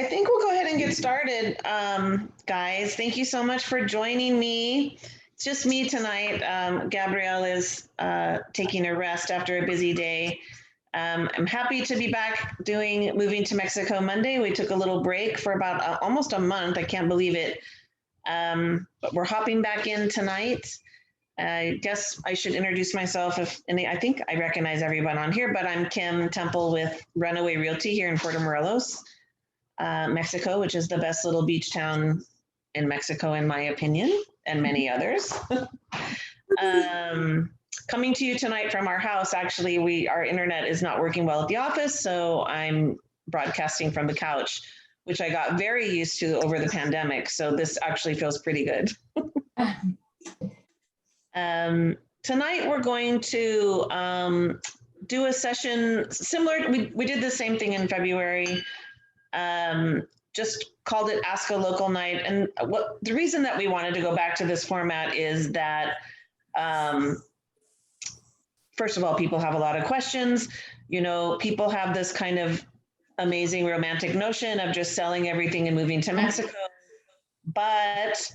I think we'll go ahead and get started, guys. Thank you so much for joining me. It's just me tonight. Gabrielle is taking a rest after a busy day. I'm happy to be back doing Moving to Mexico Monday. We took a little break for about almost a month. I can't believe it. But we're hopping back in tonight. I guess I should introduce myself. I think I recognize everyone on here, but I'm Kim Temple with Runaway Realty here in Puerto Morelos, Mexico, which is the best little beach town in Mexico, in my opinion, and many others. Coming to you tonight from our house. Actually, our internet is not working well at the office, so I'm broadcasting from the couch, which I got very used to over the pandemic. So this actually feels pretty good. Tonight we're going to do a session similar. We did the same thing in February. Just called it Ask a Local Night. And the reason that we wanted to go back to this format is that, first of all, people have a lot of questions. You know, people have this kind of amazing romantic notion of just selling everything and moving to Mexico. But,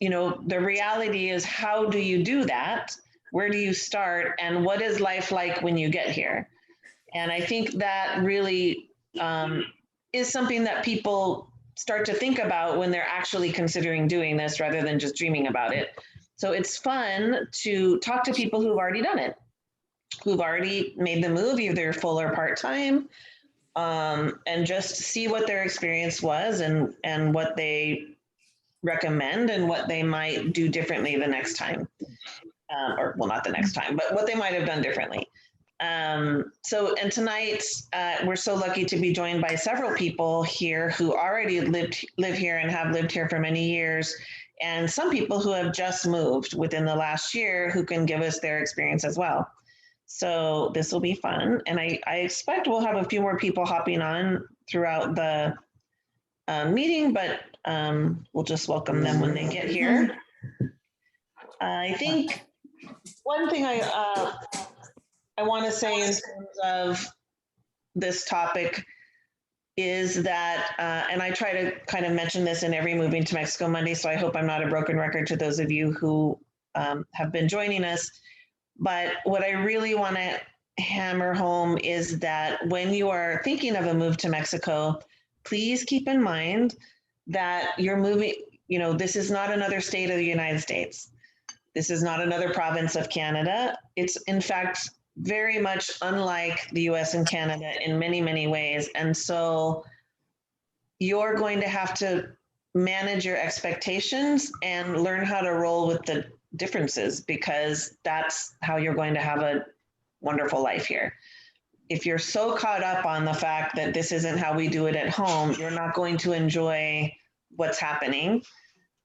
you know, the reality is, how do you do that? Where do you start? And what is life like when you get here? And I think that really is something that people start to think about when they're actually considering doing this rather than just dreaming about it. So it's fun to talk to people who've already done it, who've already made the move, either full or part-time, and just see what their experience was and what they recommend and what they might do differently the next time. Or well, not the next time, but what they might have done differently. And tonight, we're so lucky to be joined by several people here who already live here and have lived here for many years, and some people who have just moved within the last year who can give us their experience as well. So this will be fun. And I expect we'll have a few more people hopping on throughout the meeting, but we'll just welcome them when they get here. I think one thing I want to say in terms of this topic is that, and I try to kind of mention this in every Moving to Mexico Monday, so I hope I'm not a broken record to those of you who have been joining us. But what I really want to hammer home is that when you are thinking of a move to Mexico, please keep in mind that you're moving, you know, this is not another state of the United States. This is not another province of Canada. It's in fact very much unlike the US and Canada in many, many ways. And so you're going to have to manage your expectations and learn how to roll with the differences, because that's how you're going to have a wonderful life here. If you're so caught up on the fact that this isn't how we do it at home, you're not going to enjoy what's happening,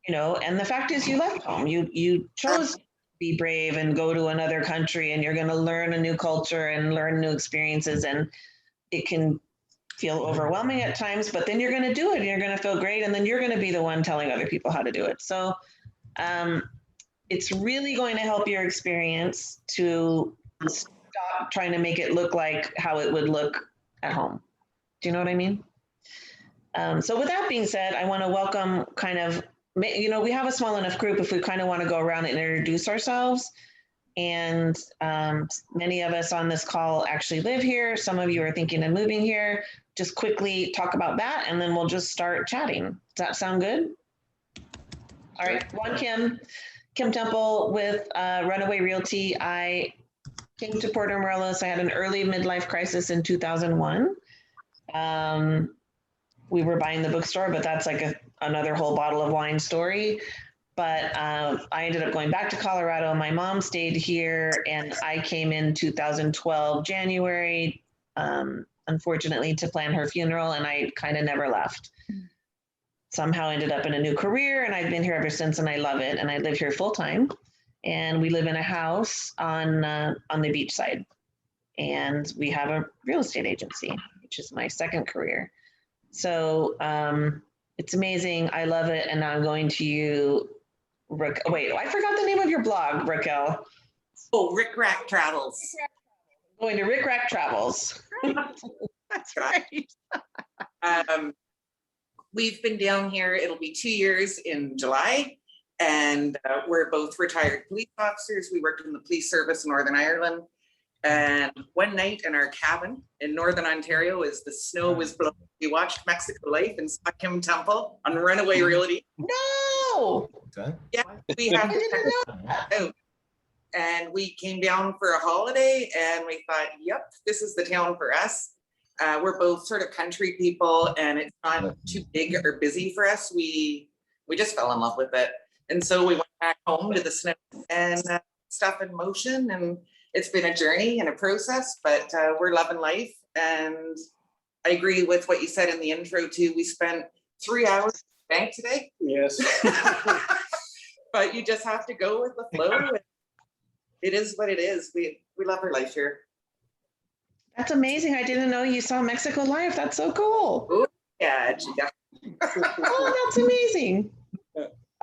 you know. And the fact is, you left home. You chose to be brave and go to another country, and you're going to learn a new culture and learn new experiences. And it can feel overwhelming at times, but then you're going to do it and you're going to feel great. And then you're going to be the one telling other people how to do it. So it's really going to help your experience to stop trying to make it look like how it would look at home. Do you know what I mean? So with that being said, I want to welcome kind of, you know, we have a small enough group if we kind of want to go around and introduce ourselves. And many of us on this call actually live here. Some of you are thinking of moving here. Just quickly talk about that, and then we'll just start chatting. Does that sound good? All right, Kim Temple with Runaway Realty. I came to Puerto Morelos. I had an early midlife crisis in 2001. We were buying the bookstore, but that's like another whole bottle of wine story. But I ended up going back to Colorado. My mom stayed here, and I came in 2012, January, unfortunately, to plan her funeral, and I kind of never left. Somehow ended up in a new career, and I've been here ever since, and I love it. And I live here full time, and we live in a house on the beach side. And we have a real estate agency, which is my second career. So it's amazing. I love it. And now I'm going to you. Wait, I forgot the name of your blog, Raquel. Oh, Rick Rack Travels. Going to Rick Rack Travels. That's right. We've been down here, it'll be 2 years in July, and we're both retired police officers. We worked in the police service in Northern Ireland. And one night in our cabin in Northern Ontario, as the snow was blowing, we watched Mexico Life and saw Kim Temple on Runaway Realty. No! Okay. Yeah, we have I didn't know that out. And we came down for a holiday and we thought, yep, this is the town for us. We're both sort of country people and it's not too big or busy for us. We just fell in love with it. And so we went back home to the snow and stuff in motion, and it's been a journey and a process, but we're loving life. And I agree with what you said in the intro too. We spent 3 hours at the bank today. Yes. But you just have to go with the flow. It is what it is. We love our life here. That's amazing. I didn't know you saw Mexico Live. That's so cool. Yeah. Oh, that's amazing.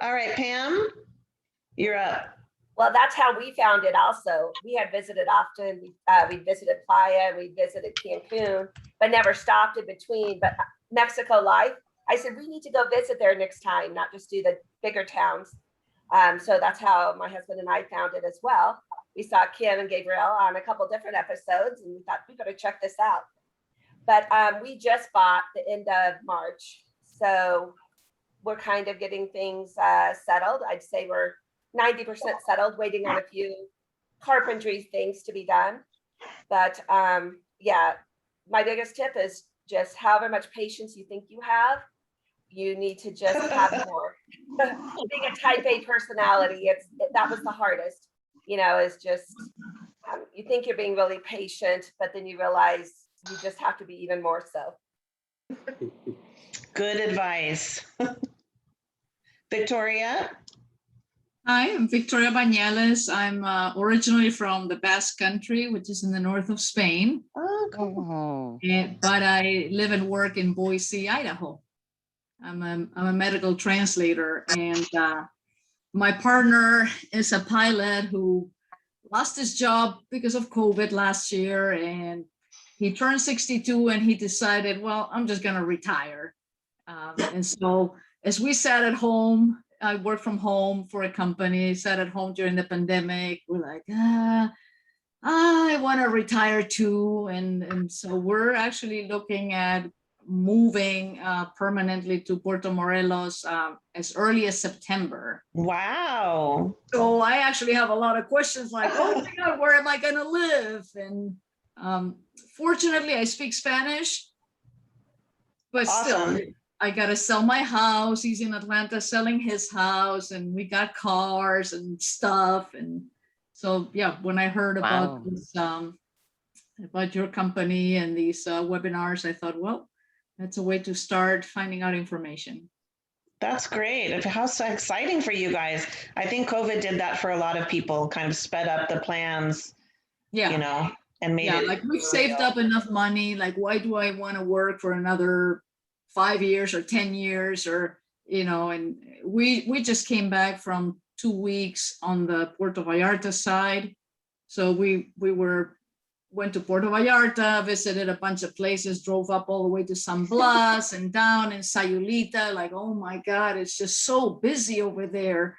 All right, Pam, you're up. Well, that's how we found it also. We had visited often. We visited Playa, we visited Cancun, but never stopped in between. But Mexico Life, I said, we need to go visit there next time, not just do the bigger towns. So that's how my husband and I found it as well. We saw Kim and Gabriel on a couple different episodes and we thought we better check this out. But we just bought the end of March. So we're kind of getting things settled. I'd say we're 90% settled, waiting on a few carpentry things to be done. But yeah, my biggest tip is just however much patience you think you have, you need to just have more. Being a type A personality, that was the hardest, is just, you think you're being really patient, but then you realize you just have to be even more so. Good advice. Victoria? Hi, I'm Victoria Bañales. I'm originally from the Basque Country, which is in the north of Spain. Oh, cool. But I live and work in Boise, Idaho. I'm a medical translator, and my partner is a pilot who lost his job because of COVID last year, and he turned 62 and he decided, well, I'm just going to retire. And so as we sat at home, I work from home for a company, sat at home during the pandemic. We're like, I want to retire too. And so we're actually looking at moving permanently to Puerto Morelos as early as September. Wow. So I actually have a lot of questions like, oh my God, where am I going to live? And fortunately, I speak Spanish, but Awesome. still, I got to sell my house. He's in Atlanta selling his house, and we got cars and stuff. And so, yeah, when I heard about this, about your company and these webinars, I thought, well, that's a way to start finding out information. That's great. How so exciting for you guys. I think COVID did that for a lot of people, kind of sped up the plans, Yeah. And made it. Like we've saved up enough money. Like, why do I want to work for another 5 years or 10 years or, and we just came back from 2 weeks on the Puerto Vallarta side. So we went to Puerto Vallarta, visited a bunch of places, drove up all the way to San Blas and down in Sayulita. Like, oh my God, it's just so busy over there.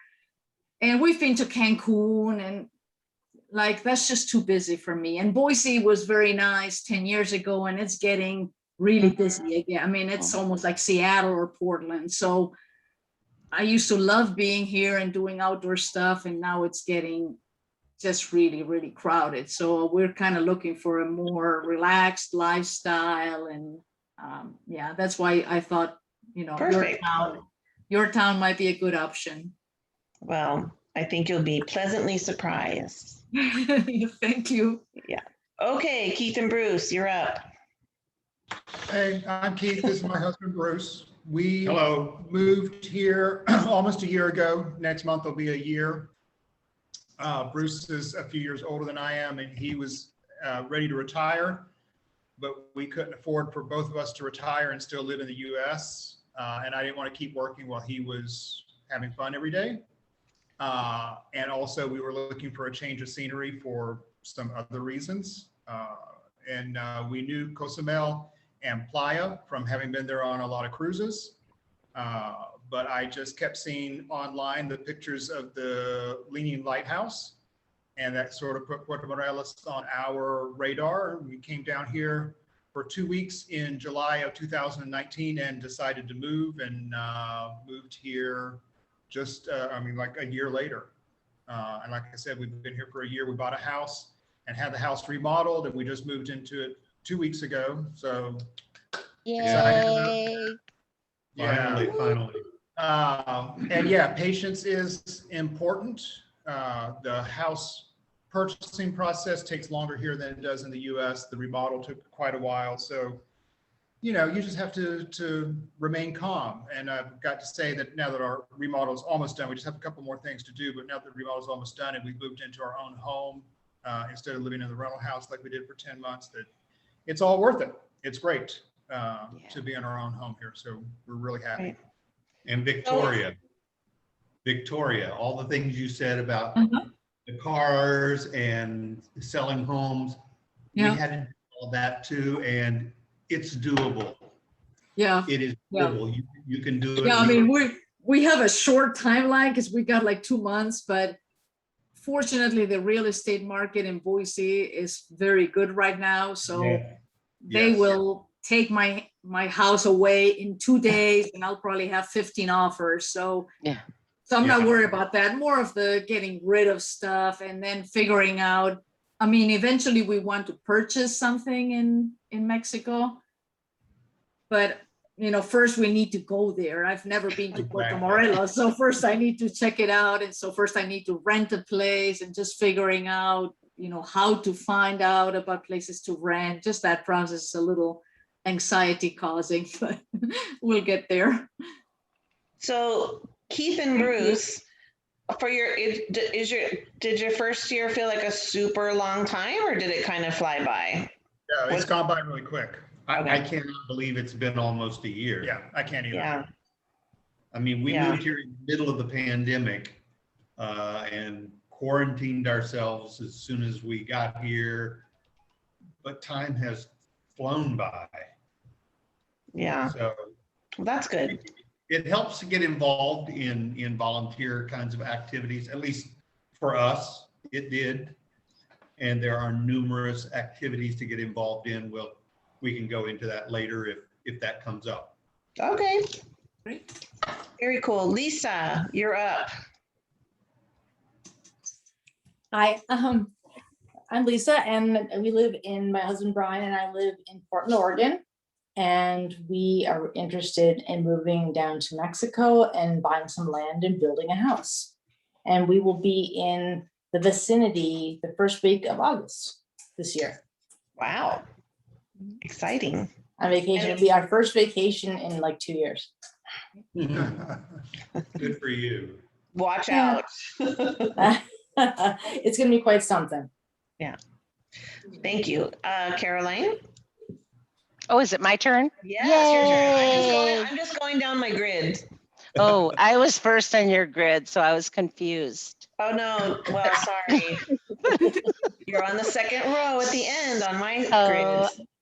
And we've been to Cancun, and like, that's just too busy for me. And Boise was very nice 10 years ago, and it's getting really busy again. I mean, it's almost like Seattle or Portland. So I used to love being here and doing outdoor stuff, and now it's getting just really, really crowded. So we're kind of looking for a more relaxed lifestyle. And yeah, that's why I thought, Perfect. your town might be a good option. Well, I think you'll be pleasantly surprised. Thank you. Yeah. Okay, Keith and Bruce, you're up. Hey, I'm Keith. This is my husband, Bruce. We moved here almost a year ago. Next month will be a year. Bruce is a few years older than I am, and he was ready to retire, but we couldn't afford for both of us to retire and still live in the U.S. And I didn't want to keep working while he was having fun every day. And also we were looking for a change of scenery for some other reasons. And we knew Cozumel and Playa from having been there on a lot of cruises. But I just kept seeing online the pictures of the Leaning Lighthouse, and that sort of put Puerto Morelos on our radar. We came down here for 2 weeks in July of 2019 and decided to move, and moved here just, like a year later. And like I said, we've been here for a year. We bought a house and had the house remodeled, and we just moved into it 2 weeks ago. So excited about that. Finally, finally. And yeah, patience is important. The house purchasing process takes longer here than it does in the US. The remodel took quite a while. So, you just have to remain calm. And I've got to say that now that our remodel is almost done, we just have a couple more things to do, but now that the remodel is almost done and we've moved into our own home, instead of living in the rental house like we did for 10 months, that it's all worth it. It's great to be in our own home here. So we're really happy. Right. And Victoria, all the things you said about the cars and selling homes, Yeah. we had to do all that too, and it's doable. Yeah. It is doable. You can do it. Yeah, I mean, we have a short timeline because we got like 2 months, but fortunately the real estate market in Boise is very good right now. So they Yes. will take my house away in 2 days and I'll probably have 15 offers. So I'm not worried about that. More of the getting rid of stuff and then figuring out, I mean, eventually we want to purchase something in Mexico, but first we need to go there. I've never been to Puerto Morelos, so first I need to check it out. And so first I need to rent a place and just figuring out, how to find out about places to rent. Just that process is a little anxiety causing, but we'll get there. So Keith and Bruce, did your first year feel like a super long time, or did it kind of fly by? Yeah, it's gone by really quick. I cannot believe it's been almost a year. Yeah, I can't either. Yeah. I mean, we moved here in the middle of the pandemic and quarantined ourselves as soon as we got here, but time has flown by. Yeah. So That's good. it helps to get involved in volunteer kinds of activities, at least for us, it did. And there are numerous activities to get involved in. We can go into that later if that comes up. Okay. Great. Very cool. Lisa, you're up. Hi, I'm Lisa, and my husband Brian and I live in Portland, Oregon, and we are interested in moving down to Mexico and buying some land and building a house. And we will be in the vicinity the first week of August this year. Wow. Exciting. On vacation, it'll be our first vacation in like 2 years. Good for you. Watch out. It's going to be quite something. Yeah. Thank you. Caroline? Oh, is it my turn? Yeah, it's your turn. Yay. I'm just going down my grid. Oh, I was first on your grid, so I was confused. Oh, no. Well, sorry. You're on the second row at the end on my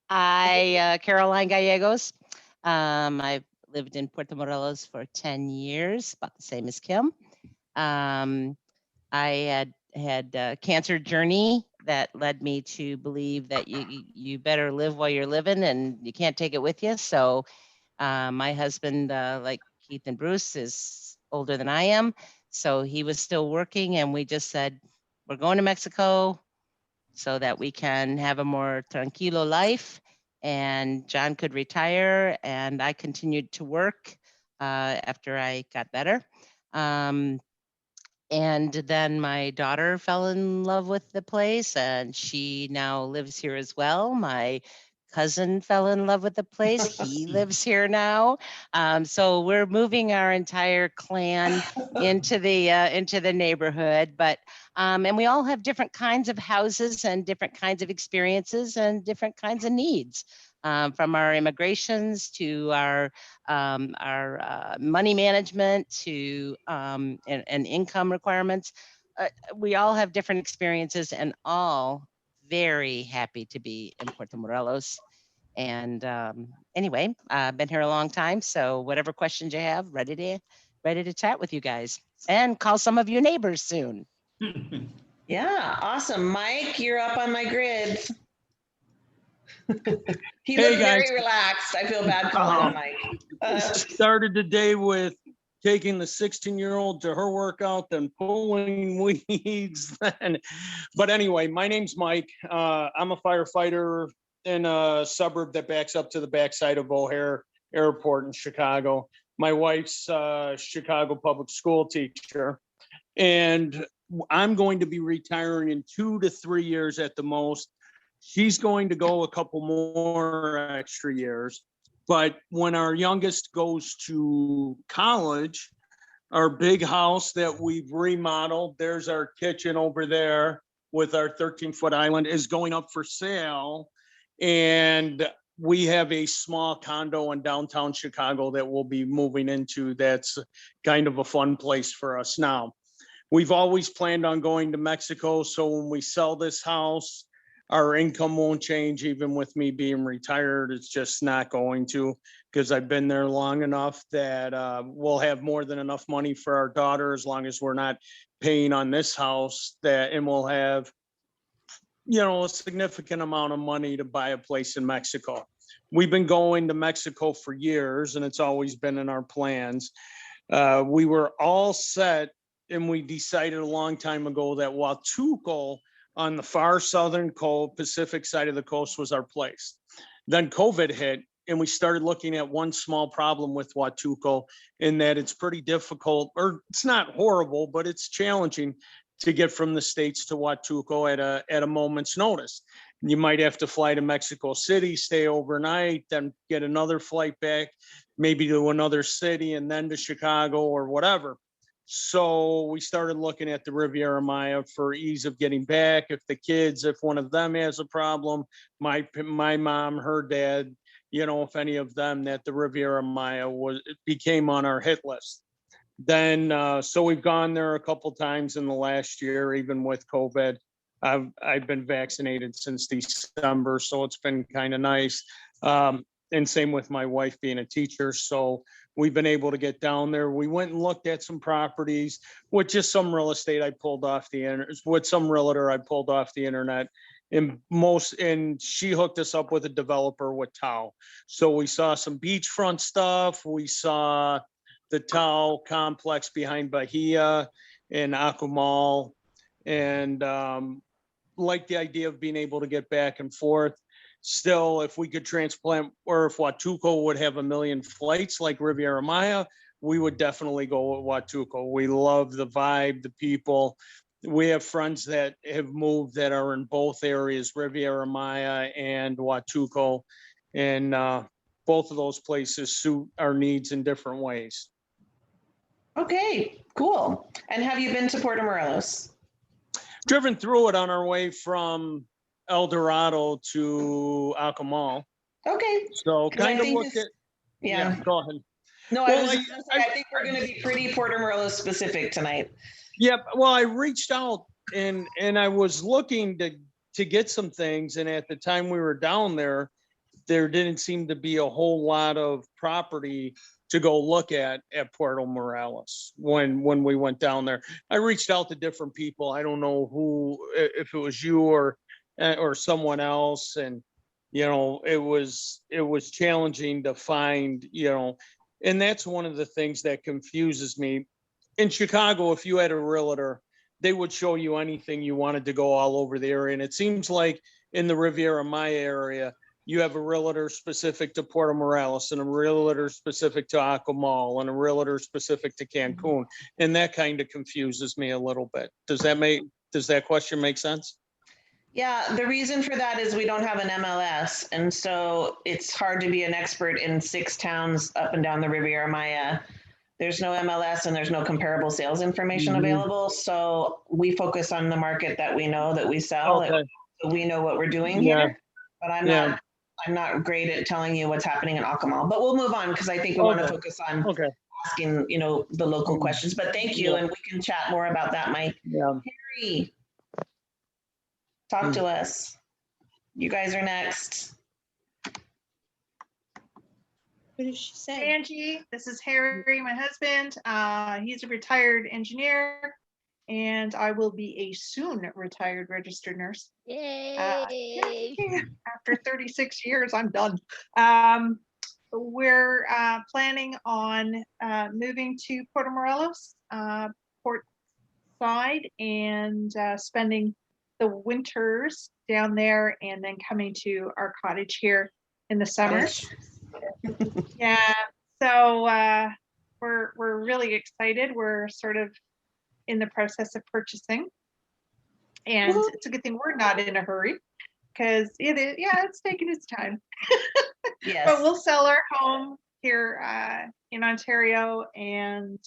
grid. Caroline Gallegos. I've lived in Puerto Morelos for 10 years, about the same as Kim. I had a cancer journey that led me to believe that you better live while you're living and you can't take it with you. So my husband, like Keith and Bruce, is older than I am. So he was still working and we just said, we're going to Mexico so that we can have a more tranquilo life. And John could retire and I continued to work after I got better. And then my daughter fell in love with the place and she now lives here as well. My cousin fell in love with the place. He lives here now. So we're moving our entire clan into the neighborhood, but and we all have different kinds of houses and different kinds of experiences and different kinds of needs. From our immigrations to our money management to and income requirements. We all have different experiences and all very happy to be in Puerto Morelos. And anyway, I've been here a long time, so whatever questions you have, ready to chat with you guys and call some of your neighbors soon. Yeah, awesome. Mike, you're up on my grid. He Hey, looked guys. very relaxed. I feel bad calling him Mike. Started the day with taking the 16-year-old to her workout, then pulling weeds. But anyway, my name's Mike. I'm a firefighter in a suburb that backs up to the backside of O'Hare Airport in Chicago. My wife's a Chicago public school teacher, and I'm going to be retiring in 2 to 3 years at the most. She's going to go a couple more extra years. But when our youngest goes to college, our big house that we've remodeled, there's our kitchen over there with our 13-foot island, is going up for sale. And we have a small condo in downtown Chicago that we'll be moving into. That's kind of a fun place for us now. We've always planned on going to Mexico. So when we sell this house, our income won't change. Even with me being retired, it's just not going to, because I've been there long enough that we'll have more than enough money for our daughter, as long as we're not paying on this house, and we'll have, a significant amount of money to buy a place in Mexico. We've been going to Mexico for years, and it's always been in our plans. We were all set, and we decided a long time ago that Huatuco on the far southern Pacific side of the coast was our place. Then COVID hit, and we started looking at one small problem with Huatuco, in that it's pretty difficult, or it's not horrible, but it's challenging to get from the States to Huatuco at a moment's notice. You might have to fly to Mexico City, stay overnight, then get another flight back, maybe to another city, and then to Chicago or whatever. So we started looking at the Riviera Maya for ease of getting back. If one of them has a problem, my mom, her dad, if any of them, that the Riviera Maya became on our hit list. Then, so we've gone there a couple times in the last year, even with COVID. I've been vaccinated since December, so it's been kind of nice. And same with my wife being a teacher. So we've been able to get down there. We went and looked at some properties with just some real estate I pulled off the internet, with some realtor I pulled off the internet. And she hooked us up with a developer with Tao. So we saw some beachfront stuff. We saw the Tao complex behind Bahia and Akumal, and like the idea of being able to get back and forth. Still, if we could transplant, or if Huatuco would have 1 million flights like Riviera Maya, we would definitely go with Huatuco. We love the vibe, the people. We have friends that have moved that are in both areas, Riviera Maya and Huatuco, and both of those places suit our needs in different ways. Okay, cool. And have you been to Puerto Morelos? Driven through it on our way from El Dorado to Akumal. Okay. So kind of looked at, yeah. Go ahead. No, Well, I think we're going to be pretty Puerto Morelos specific tonight. Yep. Well, I reached out and I was looking to get some things. And at the time we were down there didn't seem to be a whole lot of property to go look at Puerto Morelos when we went down there. I reached out to different people. I don't know who, if it was you or someone else. And, it was challenging to find, and that's one of the things that confuses me. In Chicago, if you had a realtor, they would show you anything you wanted to go all over the area. And it seems like in the Riviera Maya area, you have a realtor specific to Puerto Morelos and a realtor specific to Akumal and a realtor specific to Cancun. And that kind of confuses me a little bit. Does that question make sense? Yeah, the reason for that is we don't have an MLS. And so it's hard to be an expert in 6 towns up and down the Riviera Maya. There's no MLS and there's no comparable sales information available. So we focus on the market that we know, that we sell. Okay. So we know what we're doing here. But I'm not great at telling you what's happening in Akumal. But we'll move on because I think we want to focus on asking, the local questions. But thank you, and we can chat more about that, Mike. Yeah. Harry, talk to us. You guys are next. What did she say? Angie, this is Harry, my husband. He's a retired engineer, and I will be a soon retired registered nurse. Yay. After 36 years, I'm done. We're planning on moving to Puerto Morelos, port side, and spending the winters down there, and then coming to our cottage here in the summers. Yeah, so we're really excited. We're sort of in the process of purchasing, and it's a good thing we're not in a hurry, because it's taking its time. Yes. But we'll sell our home here in Ontario and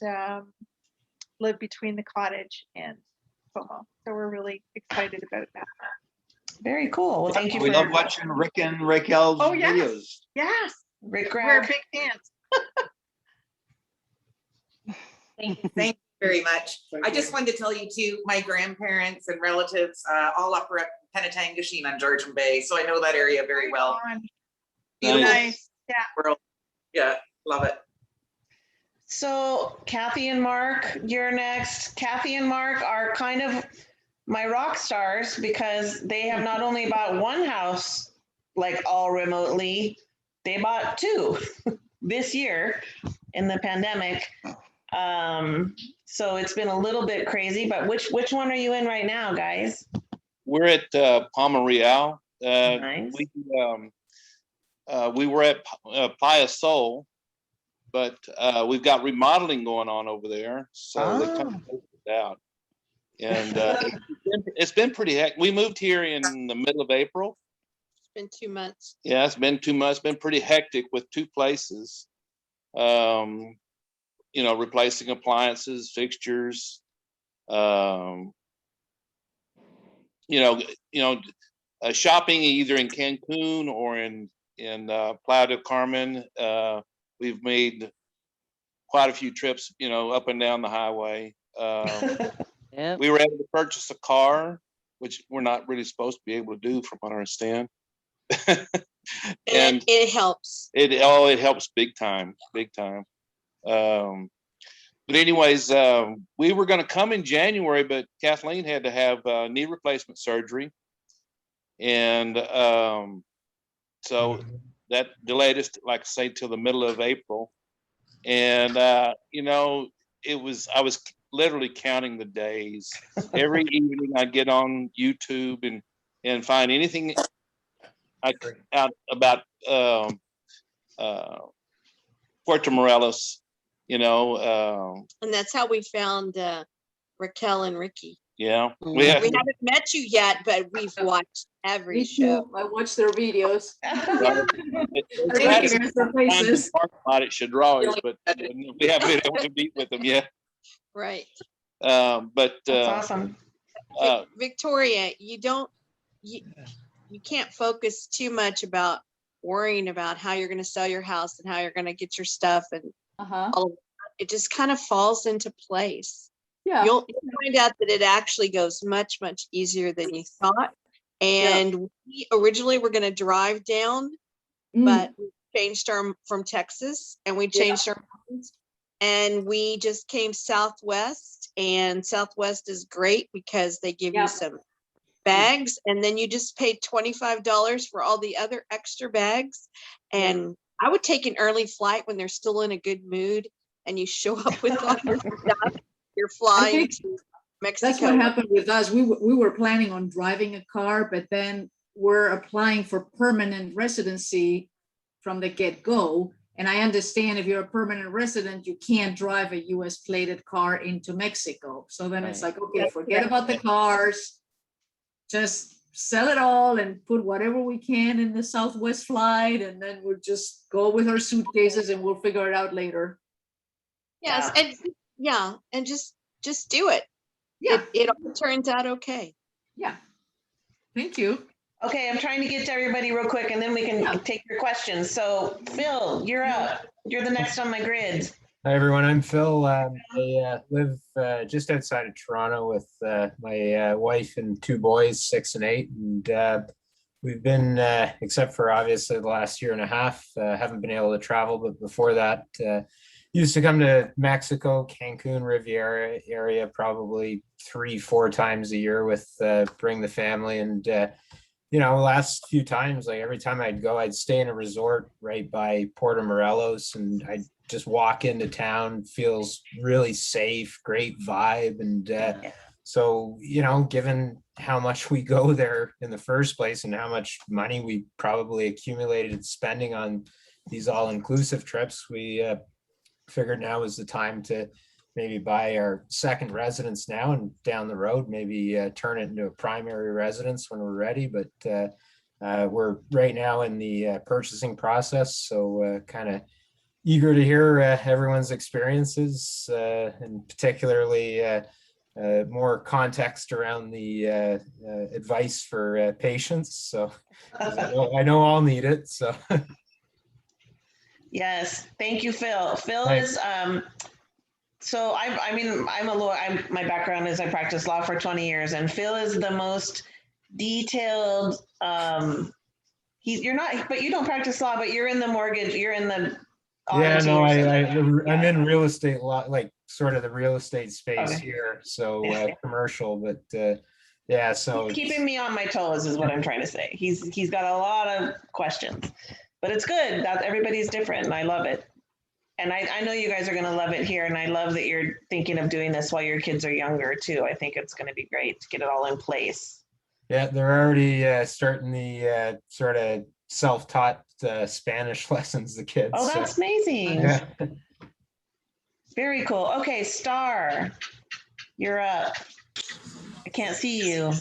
live between the cottage and Como. So we're really excited about that. Very cool. Well, thank you. We love watching Rick and Raquel's videos. Yes. Rick We're big fans. Thank you very much. I just wanted to tell you too, my grandparents and relatives all up at Penetangashine on Georgian Bay. So I know that area very well. Beautiful Nice. Yeah. world. Yeah, love it. So Kathy and Mark, you're next. Kathy and Mark are kind of my rock stars because they have not only bought one house, like all remotely, they bought two this year in the pandemic. So it's been a little bit crazy, but which one are you in right now, guys? We're at Palma Real. Nice. We were at Playa Sol, but we've got remodeling going on over there, so they kind of moved it out. And it's been pretty hectic. We moved here in the middle of April. It's been 2 months. Yeah, it's been 2 months. Been pretty hectic with two places. Replacing appliances, fixtures. Shopping either in Cancun or in Playa del Carmen. We've made quite a few trips, up and down the highway. Yep. We were able to purchase a car, which we're not really supposed to be able to do from what I understand. And it helps. It helps big time. But anyways, we were going to come in January, but Kathleen had to have knee replacement surgery. And so that delayed us, like I say, till the middle of April. And, I was literally counting the days. Every evening I'd get on YouTube and find anything out about Puerto Morelos, And that's how we found Raquel and Ricky. Yeah. We haven't met you yet, but we've watched every show. I watched their videos. It should draw us, but we haven't been able to meet with them yet. Right. But that's awesome. Victoria, you can't focus too much about worrying about how you're going to sell your house and how you're going to get your stuff and all of that. It just kind of falls into place. Yeah. You'll find out that it actually goes much, much easier than you thought. And we originally were going to drive down, but we changed from Texas, and we changed our minds, and we just came Southwest, and Southwest is great because they give you some bags, and then you just pay $25 for all the other extra bags. And I would take an early flight when they're still in a good mood, and you show up with all your stuff. You're flying to Mexico. That's what happened with us. We were planning on driving a car, but then we're applying for permanent residency from the get-go. And I understand if you're a permanent resident, you can't drive a US plated car into Mexico. So then it's like, okay, forget about the cars. Just sell it all and put whatever we can in the Southwest flight. And then we'll just go with our suitcases and we'll figure it out later. Yes. And just do it. Yeah. It all turns out okay. Yeah. Thank you. Okay, I'm trying to get to everybody real quick and then we can take your questions. So Phil, you're up. You're the next on my grid. Hi, everyone. I'm Phil. I live just outside of Toronto with my wife and two boys, 6 and 8. And we've been, except for obviously the last year and a half, haven't been able to travel, but before that, used to come to Mexico, Cancun, Riviera area, probably 3-4 times a year with, bring the family. And, last few times, like every time I'd go, I'd stay in a resort right by Puerto Morelos, and I'd just walk into town, feels really safe, great vibe. And, so, given how much we go there in the first place and how much money we probably accumulated spending on these all-inclusive trips, we figured now is the time to maybe buy our second residence now, and down the road, maybe turn it into a primary residence when we're ready. But we're right now in the purchasing process. So kind of eager to hear everyone's experiences, and particularly more context around the advice for patients. So I know I'll need it. So Yes, thank you, Phil. Phil Thanks. is so I'm a lawyer. My background is I practiced law for 20 years, and Phil is the most detailed. You're not, but you don't practice law, but you're in the mortgage. You're in the. yeah, no, auditing. I'm in real estate, like sort of the real estate space Okay. here. So commercial, but yeah, so He's keeping me on my toes is what I'm trying to say. He's got a lot of questions, but it's good that everybody's different, and I love it. And I know you guys are going to love it here, and I love that you're thinking of doing this while your kids are younger too. I think it's going to be great to get it all in place. yeah, they're already starting the sort of self-taught Spanish lessons, the kids. Oh, that's amazing. Yeah. Very cool. Okay, Star, you're up. I can't see you.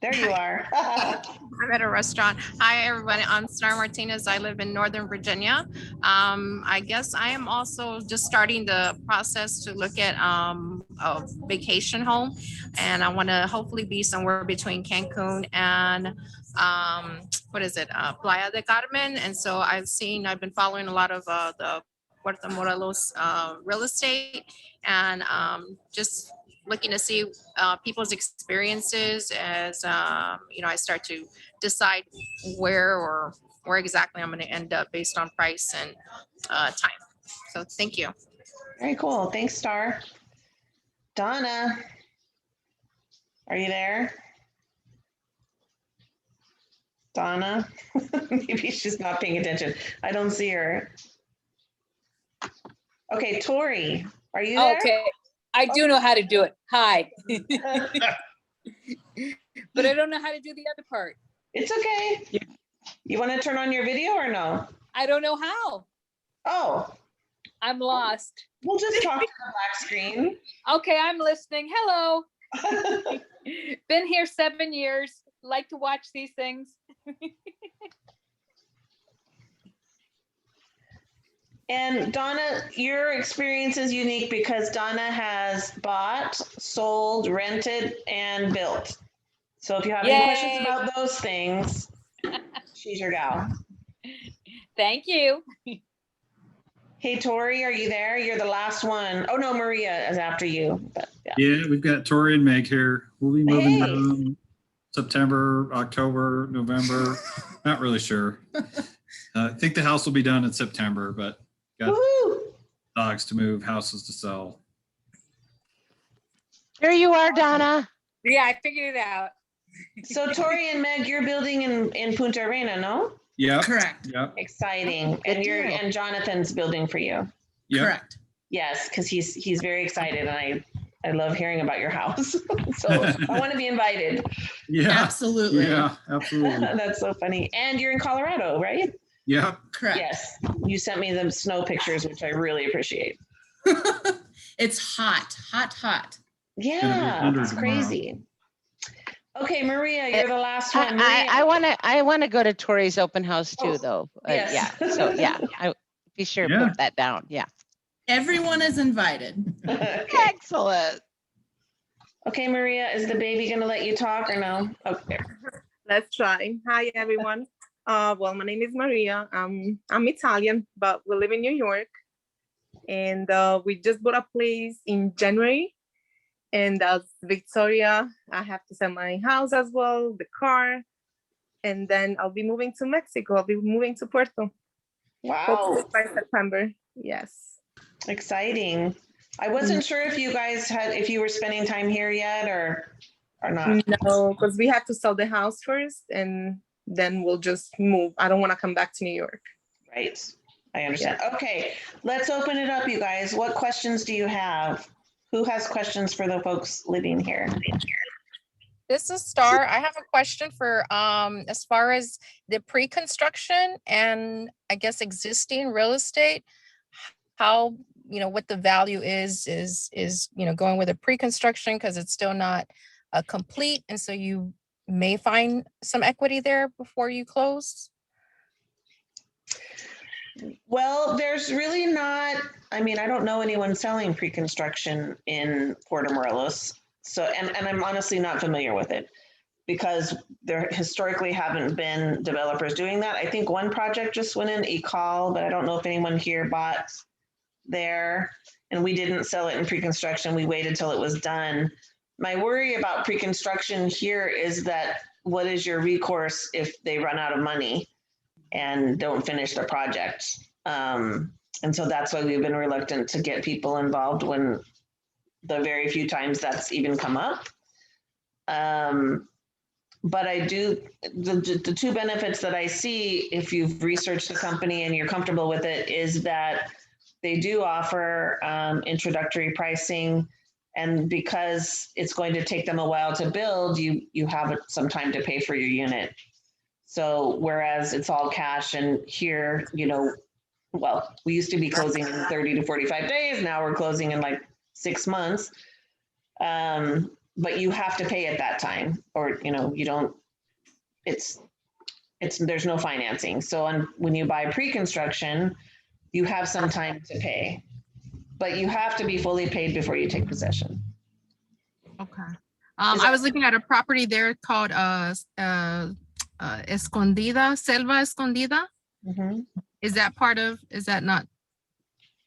There you are. I'm at a restaurant. Hi, everybody. I'm Star Martinez. I live in Northern Virginia. I guess I am also just starting the process to look at a vacation home, and I want to hopefully be somewhere between Cancun and Playa del Carmen. And so I've been following a lot of the Puerto Morelos real estate, and just looking to see people's experiences as I start to decide where exactly I'm going to end up based on price and time. So thank you. Very cool. Thanks, Star. Donna, are you there? Donna, maybe she's not paying attention. I don't see her. Okay, Tori, are you there? Okay, I do know how to do it. Hi. But I don't know how to do the other part. It's okay. You want to turn on your video or no? I don't know how. Oh. I'm lost. We'll just talk to the black screen. Okay, I'm listening. Hello. Been here 7 years. Like to watch these things. And Donna, your experience is unique because Donna has bought, sold, rented, and built. So if you have any questions about those things, she's your gal. Thank you. Hey, Tori, are you there? You're the last one. Oh no, Maria is after you. But, yeah, we've got Tori and Meg here. We'll be moving down September, October, November. Not really sure. I think the house will be done in September, but got dogs to move, houses to sell. There you are, Donna. Yeah, I figured it out. So Tori and Meg, you're building in Punta Arena, no? Yeah. Correct. Yep. Exciting. And Jonathan's building for you. Yep. Correct. Yes, because he's very excited, and I love hearing about your house. So I want to be invited. Yeah. Absolutely. Yeah, absolutely. That's so funny. And you're in Colorado, right? Yeah. Correct. Yes. You sent me the snow pictures, which I really appreciate. It's hot. Yeah, it's crazy. Okay, Maria, you're the last one. Maria. I want to go to Tori's open house too, though. yes. Yeah. So yeah, I be sure to put that down. Yeah. Everyone is invited. Okay. Excellent. Okay, Maria, is the baby going to let you talk or no? Okay. Let's try. Hi, everyone. Well, my name is Maria. I'm Italian, but we live in New York. And we just bought a place in January. And that's Victoria. I have to sell my house as well, the car. and then I'll be moving to Mexico. I'll be moving to Puerto. Hopefully Wow, by September. Yes. exciting. I wasn't sure if you guys if you were spending time here yet or not. No, because we have to sell the house first, and then we'll just move. I don't want to come back to New York. Right. I understand. Okay, let's open it up, you guys. What questions do you have? Who has questions for the folks living here? This is Star. I have a question for as far as the pre-construction and I guess existing real estate, how, what the value is, going with a pre-construction because it's still not complete. And so you may find some equity there before you close. Well, there's really not, I mean, I don't know anyone selling pre-construction in Puerto Morelos. So, and I'm honestly not familiar with it because there historically haven't been developers doing that. I think one project just went in ECOL, but I don't know if anyone here bought there, and we didn't sell it in pre-construction. We waited till it was done. My worry about pre-construction here is that what is your recourse if they run out of money and don't finish the project? And so that's why we've been reluctant to get people involved when the very few times that's even come up. But I do, the two benefits that I see if you've researched the company and you're comfortable with it is that they do offer introductory pricing, and because it's going to take them a while to build, you have some time to pay for your unit. So whereas it's all cash, and here, well, we used to be closing in 30 to 45 days. Now we're closing in like 6 months. But you have to pay at that time, or, you don't, there's no financing. So when you buy pre-construction, you have some time to pay, but you have to be fully paid before you take possession. Okay. I was looking at a property there called Escondida, Selva Escondida. Mm-hmm. Is that not?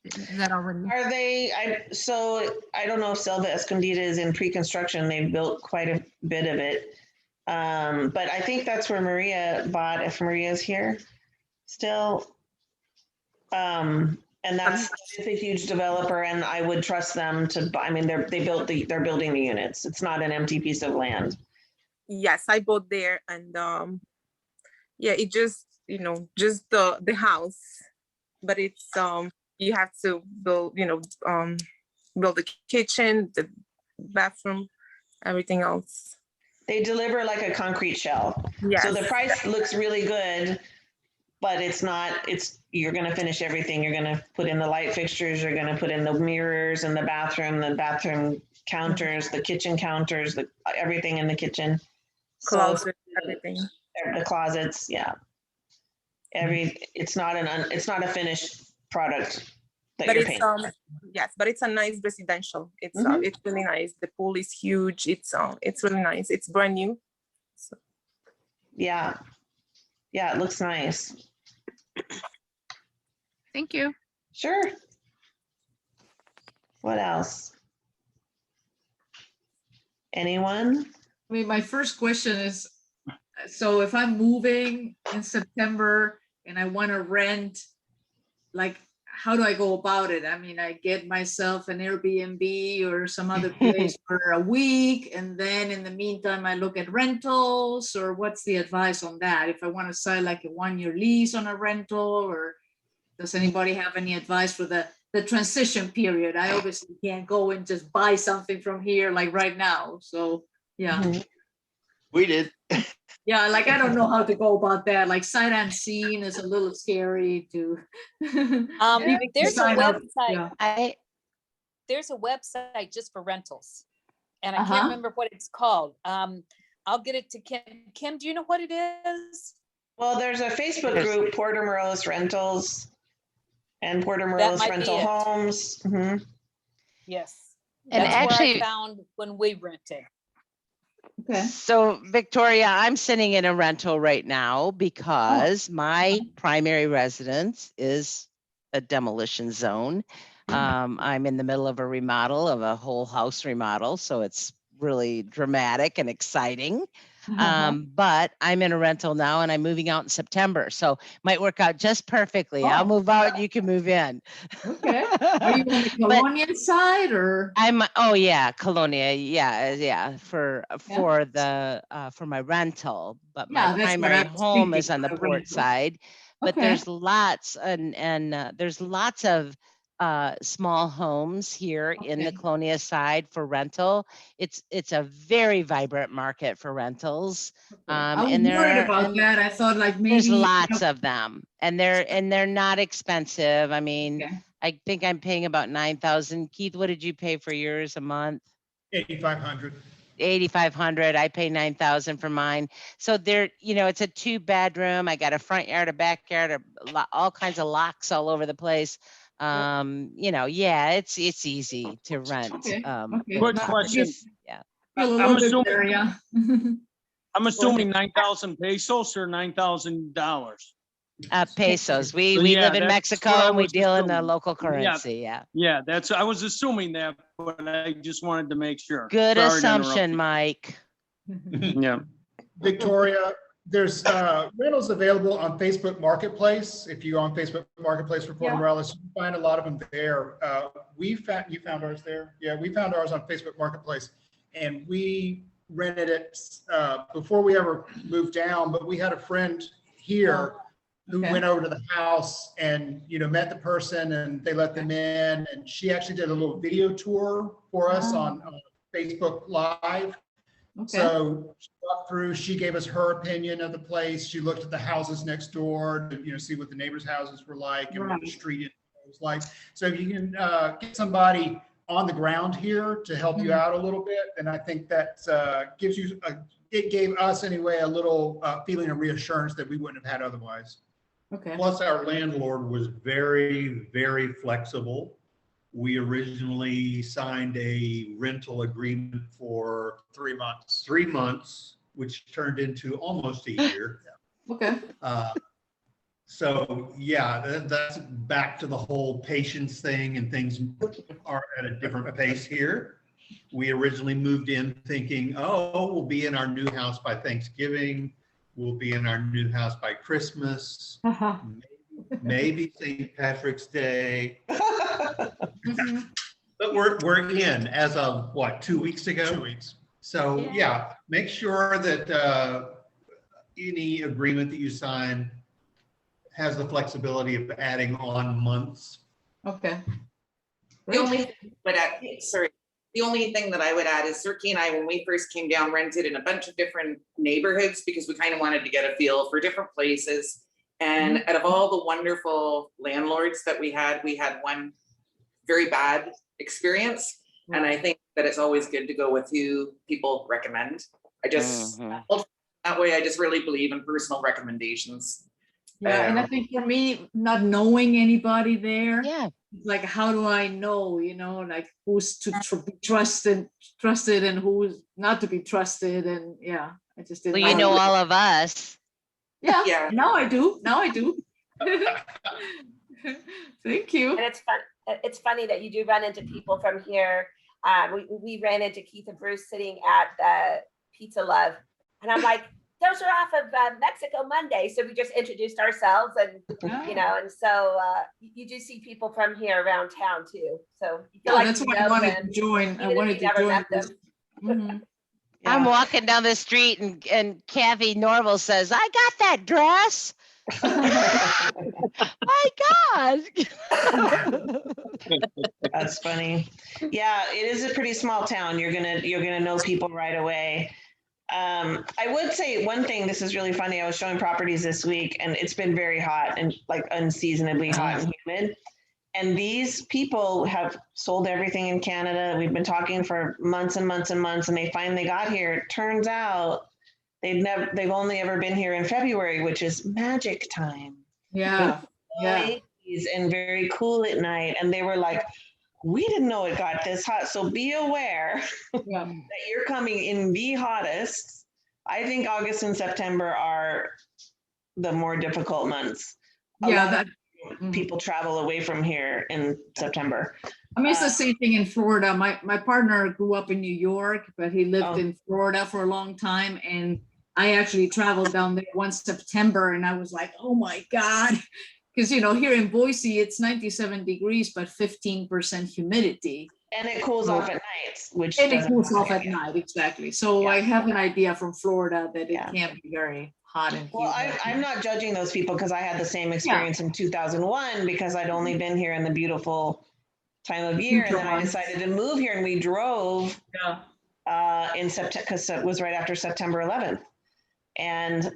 Is that already? Are they? So I don't know if Selva Escondida is in pre-construction. They've built quite a bit of it. But I think that's where Maria bought, if Maria's here still. And it's a huge developer, and I would trust them to buy. I mean, they're building the units. It's not an empty piece of land. Yes, I bought there, and yeah, it just just the house, but it's you have to build build the kitchen, the bathroom, everything else. They deliver like a concrete shell. Yes. So the price looks really good, but you're going to finish everything. You're going to put in the light fixtures, you're going to put in the mirrors in the bathroom counters, the kitchen counters, everything in the kitchen. Closet, everything. The closets, yeah. It's not a finished product that but you're it's paying. yes, but it's a nice residential. It's it's really nice. The pool is huge. It's really nice. It's brand new. So. Yeah, it looks nice. Thank you. Sure. What else? Anyone? I mean, my first question is, so if I'm moving in September and I want to rent, like, how do I go about it? I mean, I get myself an Airbnb or some other place for a week, and then in the meantime, I look at rentals, or what's the advice on that? If I want to sign like a 1-year lease on a rental, or does anybody have any advice for the transition period? I obviously can't go and just buy something from here like right now. So yeah. We did. Yeah, like I don't know how to go about that. Like sight unseen is a little scary to. There's a website. Yeah. There's a website just for rentals, and I can't remember what it's called. I'll get it to Kim. Kim, do you know what it is? Well, there's a Facebook group, Puerto Morelos Rentals, and Puerto Morelos Rental Homes. Mm-hmm. Yes, and that's actually, where I found when we rented. Okay. So Victoria, I'm sitting in a rental right now because my primary residence is a demolition zone. I'm in the middle of a remodel of a whole house remodel. So it's really dramatic and exciting. But I'm in a rental now and I'm moving out in September. So might work out just perfectly. I'll move out, you can move in. Okay. Are you on the Colonial side or? Oh yeah, Colonia. Yeah. For my rental, but Yeah, my that's what primary I was home is thinking, on the a port rental. side. But Okay. there's lots there's lots of small homes here in the Okay. Colonia side for rental. It's a very vibrant market for rentals. I was And worried about that. I thought like maybe. there's lots of them, and they're not expensive. I mean, Okay. I think I'm paying about 9,000. Keith, what did you pay for yours a month? 8,500. 8,500. I pay 9,000 for mine. So they're, it's a 2-bedroom. I got a front yard, a backyard, all kinds of locks all over the place. Yeah, it's easy to rent. Okay. Quick question. Yeah. I'm assuming 9,000 pesos or $9,000. Pesos. We So, live yeah, in that's Mexico what I and we was deal in the assuming. local currency. Yeah. Yeah, I was assuming that, but I just wanted to make sure. Good Sorry to assumption, interrupt Mike. you. Yeah. Victoria, there's rentals available on Facebook Marketplace. If you go on Facebook Marketplace for Puerto Morelos, you can find a lot of them there. You found ours there? Yeah, we found ours on Facebook Marketplace, and we rented it before we ever moved down, but we had a friend here who went over to the house and met the person, and they let them in, and she actually did a little video tour for us on Facebook Live. So she walked through, she gave us her opinion of the place. She looked at the houses next door to see what the neighbors' houses were like and what the street was like. So if you can get somebody on the ground here to help you out a little bit, then I think that it gave us anyway a little feeling of reassurance that we wouldn't have had otherwise. Okay. Plus, our landlord was very, very flexible. We originally signed a rental agreement for 3 months. 3 months, which turned into almost a year. Okay. So yeah, that's back to the whole patience thing, and things are at a different pace here. We originally moved in thinking, we'll be in our new house by Thanksgiving. We'll be in our new house by Christmas, maybe St. Patrick's Day. But we're in as of 2 weeks ago? 2 weeks. So yeah, make sure that any agreement that you sign has the flexibility of adding on months. Okay. The only thing that I would add is Sirki and I, when we first came down, rented in a bunch of different neighborhoods because we kind of wanted to get a feel for different places. And out of all the wonderful landlords that we had one very bad experience. And I think that it's always good to go with who people recommend. That way I just really believe in personal recommendations. Yeah, and I think for me, not knowing anybody there, it's like how do I know, like who's to be trusted and who's not to be trusted, and I just didn't. Well, all of us. Yeah. Now I do. Thank you. And it's funny that you do run into people from here. We ran into Keith and Bruce sitting at the Pizza Love, and I'm like, those are off of Mexico Monday. So we just introduced ourselves, and and so you do see people from here around town too. So you feel that's why I wanted to join. I wanted to join this. I'm walking down the street and Kathy Norval says, "I got that dress." My God. That's funny. Yeah, it is a pretty small town. You're gonna know people right away. I would say one thing, this is really funny. I was showing properties this week and it's been very hot and like unseasonably hot and humid. And these people have sold everything in Canada. We've been talking for months and months and months, and they finally got here. It turns out they've only ever been here in February, which is magic time. Yeah. And very cool at night. And they were like, we didn't know it got this hot. So be aware that you're coming in the hottest. I think August and September are the more difficult months. People travel away from here in September. I mean, it's the same thing in Florida. My partner grew up in New York, but he lived in Florida for a long time. And I actually traveled down there one September and I was like, oh my God. Because, you know, here in Boise, it's 97 degrees, but 15% humidity. And it cools off at nights, which And it doesn't cools off happen at here. night, exactly. So I have an idea from Florida that it can be very hot and Well, humid. I'm not judging those people because I had the same experience in 2001 because I'd only been here in the beautiful time of year. And then I decided to move here and we drove in September because it was right after September 11th. And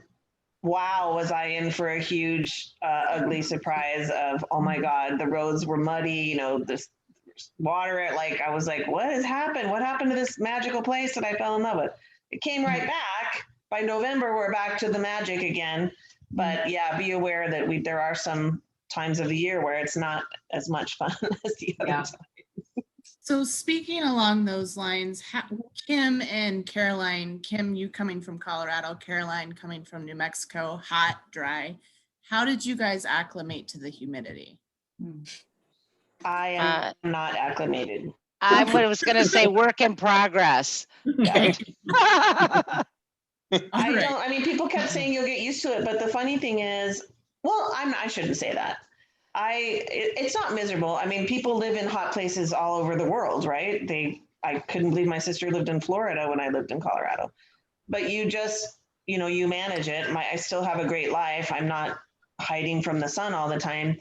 wow, was I in for a huge, ugly surprise of, oh my God, the roads were muddy, you know, this water, like, I was like, what has happened? What happened to this magical place that I fell in love with? It came right back. By November, we're back to the magic again. But yeah, be aware that there are some times of the year where it's not as much fun as the other time. So speaking along those lines, Kim and Caroline, Kim, you coming from Colorado, Caroline coming from New Mexico, hot, dry. How did you guys acclimate to the humidity? I am not acclimated. I was going to say work in progress. I mean, people kept saying you'll get used to it, but the funny thing is, well, I shouldn't say that. It's not miserable. I mean, people live in hot places all over the world, right? I couldn't believe my sister lived in Florida when I lived in Colorado. But you just, you know, you manage it. I still have a great life. I'm not hiding from the sun all the time.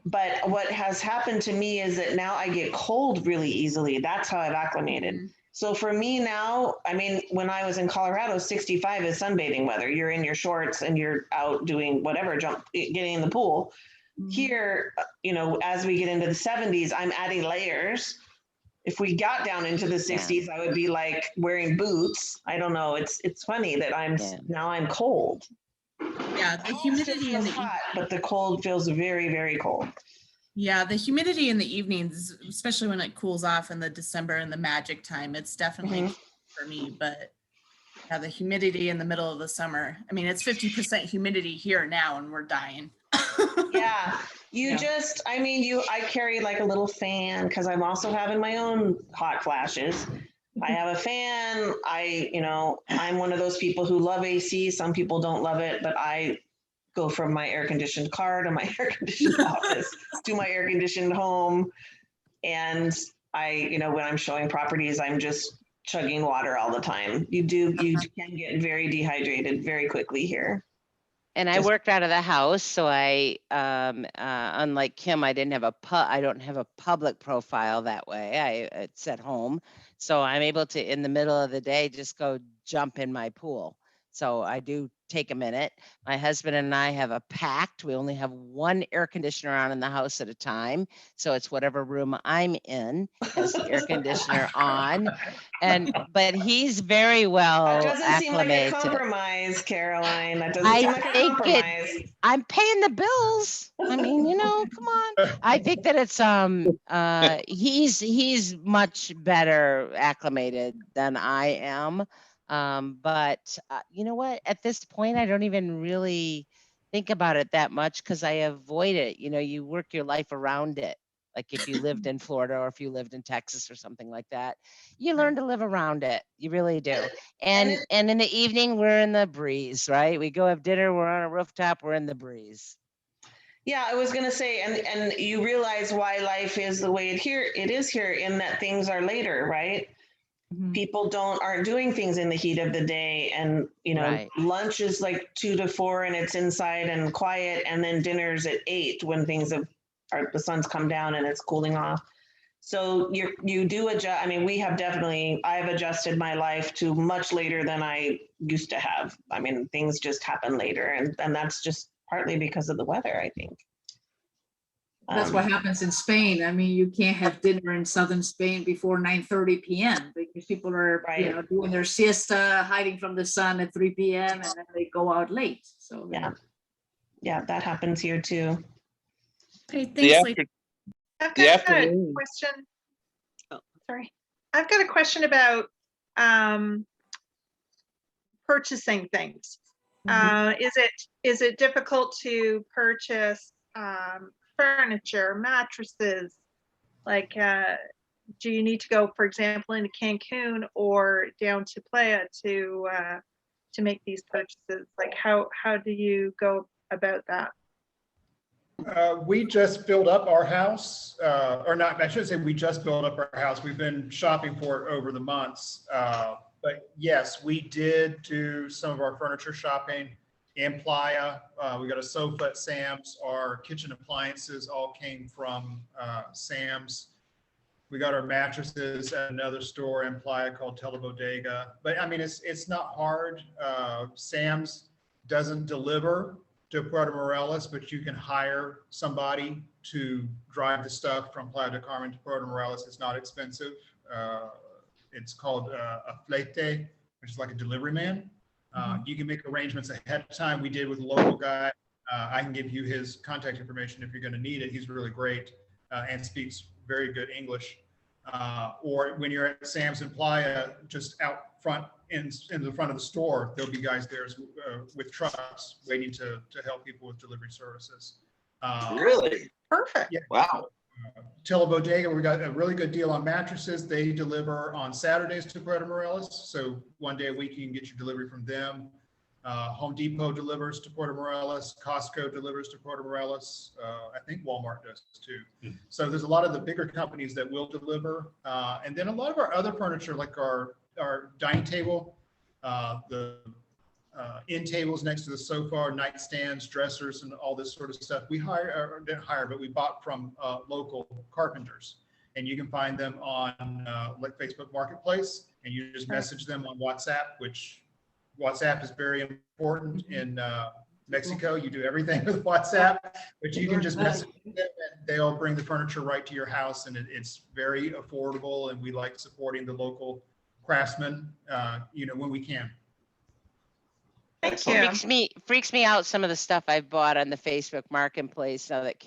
But what has happened to me is that now I get cold really easily. That's how I've acclimated. So for me now, I mean, when I was in Colorado, 65 is sunbathing weather. You're in your shorts and you're out doing whatever, getting in the pool. Here, you know, as we get into the 70s, I'm adding layers. If we got down into the 60s, I would be like wearing boots. I don't know. It's funny that now I'm cold. Yeah, the humidity in the hot, but the cold feels very, very cold. Yeah, the humidity in the evenings, especially when it cools off in the December and the magic time, it's definitely for me. But yeah, the humidity in the middle of the summer. I mean, it's 50% humidity here now and we're dying. Yeah, I carry like a little fan because I'm also having my own hot flashes. I have a fan. I'm one of those people who love AC. Some people don't love it, but I go from my air conditioned car to my air conditioned office to my air conditioned home. And when I'm showing properties, I'm just chugging water all the time. You can get very dehydrated very quickly here. And I worked out of the house, so I, unlike Kim, I don't have a public profile that way. It's at home, so I'm able to, in the middle of the day, just go jump in my pool. So I do take a minute. My husband and I have a pact. We only have one air conditioner on in the house at a time. So it's whatever room I'm in has the air conditioner on. But he's very well acclimated. That doesn't seem like a compromise, Caroline. That doesn't seem like a compromise. I'm paying the bills. I mean, come on. I think that it's he's much better acclimated than I am. But you know what? At this point, I don't even really think about it that much because I avoid it. You work your life around it. Like if you lived in Florida or if you lived in Texas or something like that, you learn to live around it. You really do. And in the evening, we're in the breeze, right? We go have dinner, we're on a rooftop, we're in the breeze. Yeah, I was going to say, and you realize why life is the way it is here in that things are later, right? People aren't doing things in the heat of the day, and lunch is like 2 to 4 and it's inside and quiet, and then dinner's at 8 when the sun's come down and it's cooling off. So you do adjust. I mean, I've adjusted my life to much later than I used to have. I mean, things just happen later, and that's just partly because of the weather, I think. That's what happens in Spain. I mean, you can't have dinner in southern Spain before 9:30 p.m. because people are doing their siesta, hiding from the sun at 3 p.m. and then they go out late. So yeah, that happens here too. Okay, thanks, Lee. I've got a question. Oh, sorry. I've got a question about purchasing things. Is it difficult to purchase furniture, mattresses, like, do you need to go, for example, into Cancun or down to Playa to make these purchases? Like, how do you go about that? We just built up our house, or not, I shouldn't say we just built up our house. We've been shopping for it over the months. But yes, we did do some of our furniture shopping in Playa. We got a sofa at Sam's. Our kitchen appliances all came from Sam's. We got our mattresses at another store in Playa called Telebodega. But I mean, it's not hard. Sam's doesn't deliver to Puerto Morelos, but you can hire somebody to drive the stuff from Playa del Carmen to Puerto Morelos. It's not expensive. It's called a flete, which is like a delivery man. You can make arrangements ahead of time. We did with a local guy. I can give you his contact information if you're going to need it. He's really great and speaks very good English. Or when you're at Sam's in Playa, just out front in the front of the store, there'll be guys there with trucks waiting to help people with delivery services. Really? Perfect. Yeah. Wow. Telebodega, we got a really good deal on mattresses. They deliver on Saturdays to Puerto Morelos. So one day a week you can get your delivery from them. Home Depot delivers to Puerto Morelos. Costco delivers to Puerto Morelos. I think Walmart does too. So there's a lot of the bigger companies that will deliver. And then a lot of our other furniture, like our dining table, the end tables next to the sofa, nightstands, dressers, and all this sort of stuff. We didn't hire, but we bought from local carpenters. And you can find them on like Facebook Marketplace, and you just message them on WhatsApp, which WhatsApp is very important in Mexico. You do everything with WhatsApp, but you can just message them and they'll bring the furniture right to your house, and it's very affordable. And we like supporting the local craftsmen, when we can. Freaks me out some of the stuff I've bought on the Facebook Marketplace. Now that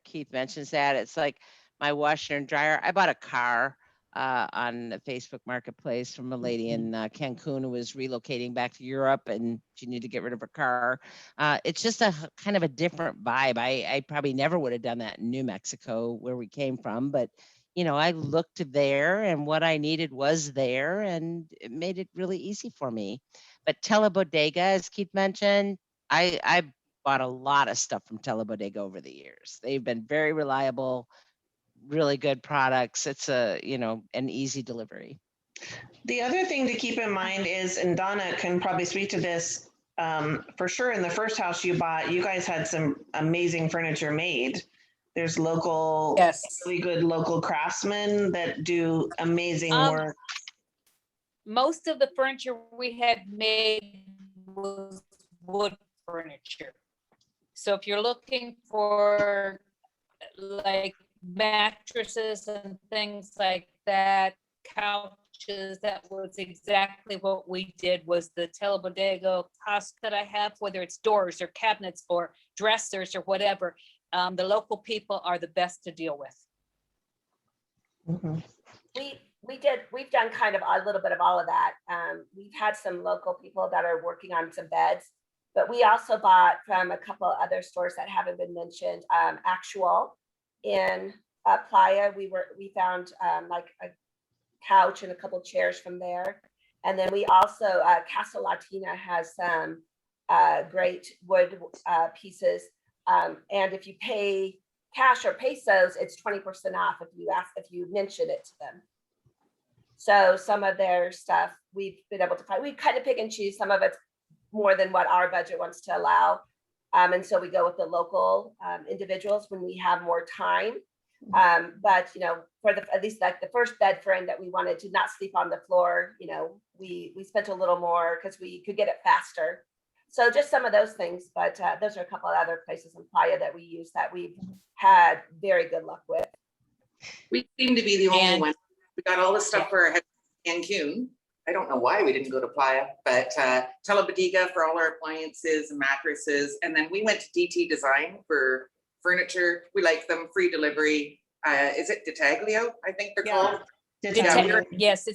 Keith mentions that, it's like my washer and dryer. I bought a car on the Facebook Marketplace from a lady in Cancun who was relocating back to Europe, and she needed to get rid of her car. It's just a kind of a different vibe. I probably never would have done that in New Mexico where we came from, but I looked there and what I needed was there, and it made it really easy for me. But Telebodega, as Keith mentioned, I bought a lot of stuff from Telebodega over the years. They've been very reliable, really good products. It's an easy delivery. The other thing to keep in mind is, and Donna can probably speak to this, for sure in the first house you bought, you guys had some amazing furniture made. There's really good local craftsmen that do amazing work. Most of the furniture we had made was wood furniture. So if you're looking for like mattresses and things like that, couches, that was exactly what we did. Was the Telebodega house that I have, whether it's doors or cabinets or dressers or whatever, the local people are the best to deal with. Mm-hmm. We've done kind of a little bit of all of that. We've had some local people that are working on some beds, but we also bought from a couple other stores that haven't been mentioned. Actual in Playa, we found like a couch and a couple chairs from there. And then we also, Casa Latina has some great wood pieces. And if you pay cash or pesos, it's 20% off if you mention it to them. So some of their stuff we've been able to find. We kind of pick and choose. Some of it's more than what our budget wants to allow. And so we go with the local individuals when we have more time. But for at least like the first bed frame that we wanted to not sleep on the floor, we spent a little more because we could get it faster. So just some of those things, but those are a couple of other places in Playa that we use that we've had very good luck with. We seem to be the only one. We got all the stuff for Cancun. I don't know why we didn't go to Playa, but Telebodega for all our appliances and mattresses. And then we went to DT Design for furniture. We like them, free delivery. Is it Detaglio? I think they're called. Yes,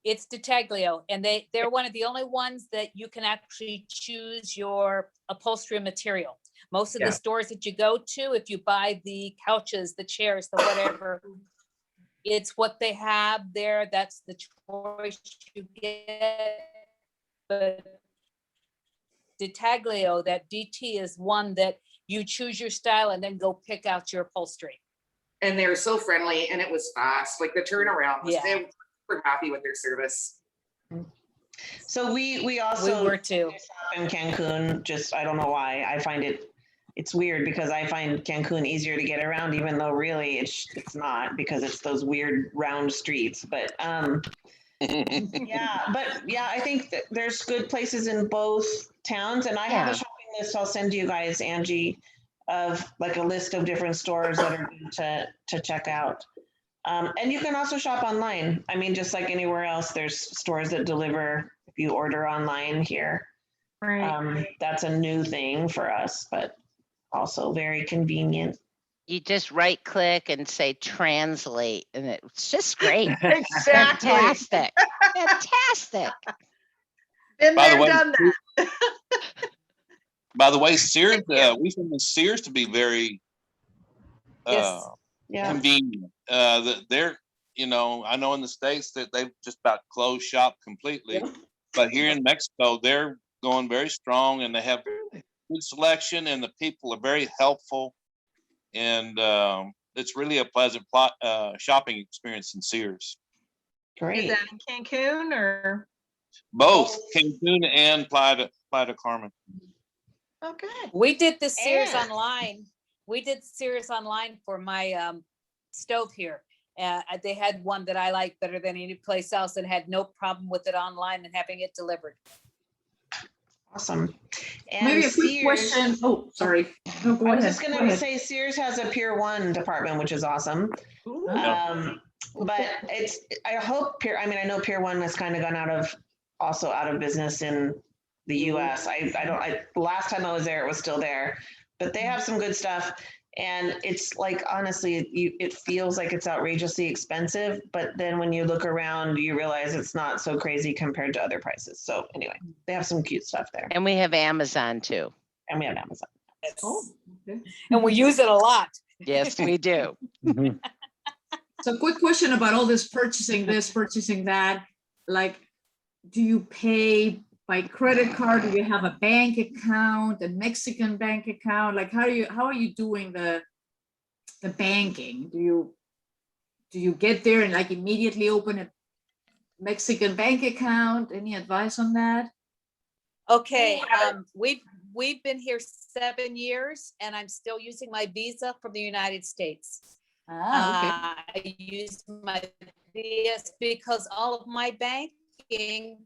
it's Detaglio, and they're one of the only ones that you can actually choose your upholstery material. Most of Yeah. the stores that you go to, if you buy the couches, the chairs, the whatever, it's what they have there. That's the choice you get. But Detaglio, that DT is one that you choose your style and then go pick out your upholstery. And they were so friendly and it was fast. Like the turnaround was, Yeah. they were happy with their service. So we also were too in Cancun. Just I don't know why. I find it's weird because I find Cancun easier to get around, even though really it's not, because it's those weird round streets. But yeah, I think that there's good places in both towns, and I have Yeah. a shopping list. I'll send you guys, Angie, of like a list of different stores that are good to check out. And you can also shop online. I mean, just like anywhere else, there's stores that deliver if you order online here. Right. That's a new thing for us, but also very convenient. You just right click and say translate, and it's just great. Exactly. Fantastic. Fantastic. Been By the there, way, done that. By the way, Sears, we found Sears to be very Yes. Yeah. convenient. That they're, I know in the States that they've just about closed shop completely, but here in Mexico, they're going very strong and they have good selection and the people are very helpful. And it's really a pleasant shopping experience in Sears. Great. Is that in Cancun or? Both Cancun and Playa del Carmen. Okay. We did the Sears And- online. We did Sears online for my stove here. They had one that I liked better than any place else and had no problem with it online and having it delivered. Awesome. And Maybe a quick Sears, question. Oh, sorry. No, go I was ahead. just Go gonna ahead. say Sears has a Pier 1 department, which is awesome. But I hope I know Pier 1 has kind of gone out of business in the US. Last time I was there, it was still there, but they have some good stuff. And it's like, honestly, it feels like it's outrageously expensive, but then when you look around, you realize it's not so crazy compared to other prices. So anyway, they have some cute stuff there. And we have Amazon too. And we have Amazon. Oh, okay. And we use it a lot. Yes, we do. So quick question about all this, purchasing that. Like, do you pay by credit card? Do you have a bank account, a Mexican bank account? Like, how are you doing the banking? Do you get there and like immediately open a Mexican bank account? Any advice on that? Okay, we've been here 7 years and I'm still using my Visa from the United States. Ah, I use my Visa because all of my banking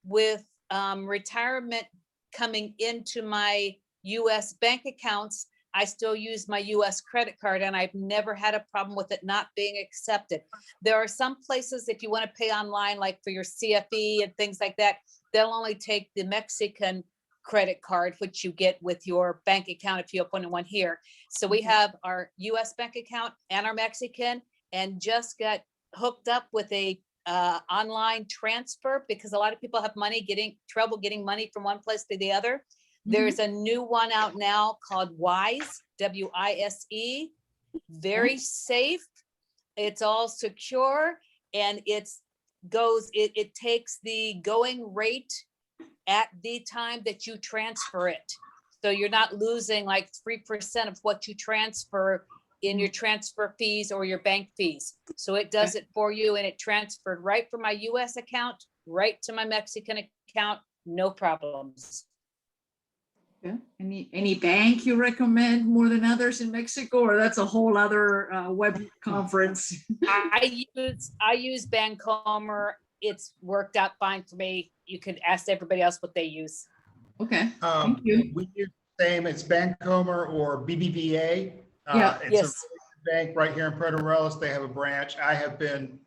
with retirement coming into my US bank accounts, I still use my US credit card and I've never had a problem with it not being accepted. There are some places, if you want to pay online, like for your CFE and things like that, they'll only take the Mexican credit card, which you get with your bank account if you open one here. So we have our US bank account and our Mexican, and just got hooked up with a online transfer because a lot of people have trouble getting money from one place to the other. There's a new one out now called Wise, WISE, very safe. It's all secure and it takes the going rate at the time that you transfer it. So you're not losing like 3% of what you transfer in your transfer fees or your bank fees. So it does it for you and it transferred right from my US account, right to my Mexican account, no problems. Okay. Any bank you recommend more than others in Mexico, or that's a whole other web conference? I use Bancomer. It's worked out fine for me. You could ask everybody else what they use. Okay, thank you. We use the same, it's Bancomer or BBVA. Yeah. It's Yes. a bank right here in Puerto Morelos. They have a branch. I have been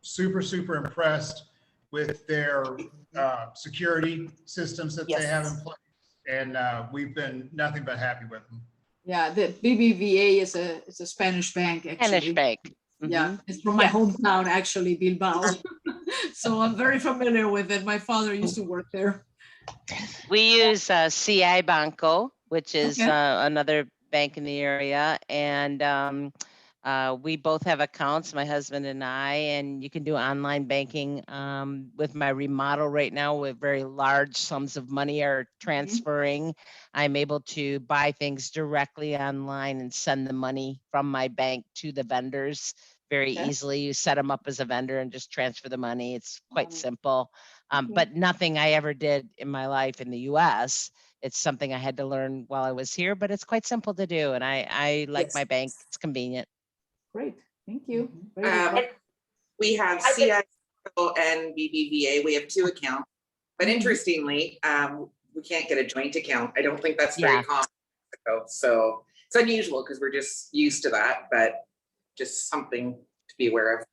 super impressed with their security systems that they have in place. And we've been nothing but happy with them. Yeah, the BBVA is a Spanish bank, actually. Spanish bank. Yeah, it's from my hometown, actually, Bilbao. So I'm very familiar with it. My father used to work there. We use CI Banco which is Okay. another bank in the area. And we both have accounts, my husband and I, and you can do online banking. With my remodel right now, with very large sums of money are transferring, I'm able to buy things directly online and send the money from my bank to the vendors very Okay. easily. You set them up as a vendor and just transfer the money. It's quite simple, but nothing I ever did in my life in the US. It's something I had to learn while I was here, but it's quite simple to do. And I like my bank. It's convenient. Great, thank you. Very good. We have CI and BBVA. We have 2 accounts, but interestingly, we can't get a joint account. I don't think that's very common. So it's unusual because we're just used to that, but just something to be aware of.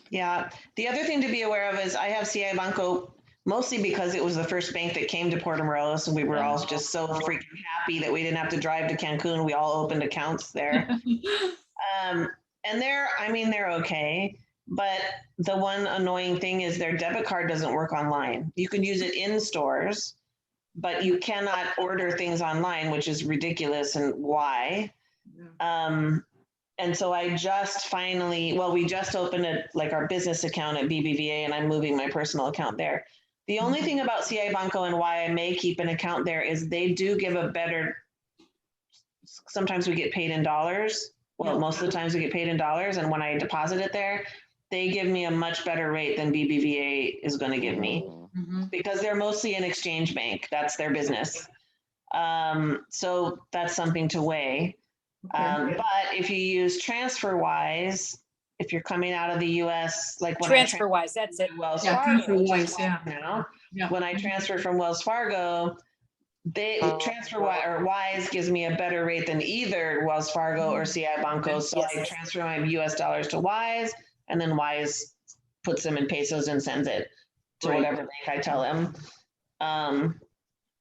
Yeah. The other thing to be aware of is I have CI Banco mostly because it was the first bank that came to Puerto Morelos, and we were all just so freaking happy that we didn't have to drive to Cancun. We all opened accounts there. And they're okay. But the one annoying thing is their debit card doesn't work online. You can use it in stores, but you cannot order things online, which is ridiculous. And why? And so I just finally, we just opened our business account at BBVA, and I'm moving my personal account there. The only thing about CI Banco and why I may keep an account there is they do give a better, sometimes we get paid in dollars. Well, most of the times we get paid in dollars. And when I deposit it there, they give me a much better rate than BBVA is going to give me because they're mostly an exchange bank. That's their business. So that's something to weigh. But if you use TransferWise, if you're coming out of the US, like when TransferWise, that's it. Wells Yeah, Fargo, TransferWise, yeah. now, Yeah. when I transfer from Wells Fargo, TransferWise or Wise gives me a better rate than either Wells Fargo or CI Banco. So I transfer my US dollars to Wise, and then Wise puts them in pesos and sends it to whatever bank I tell them.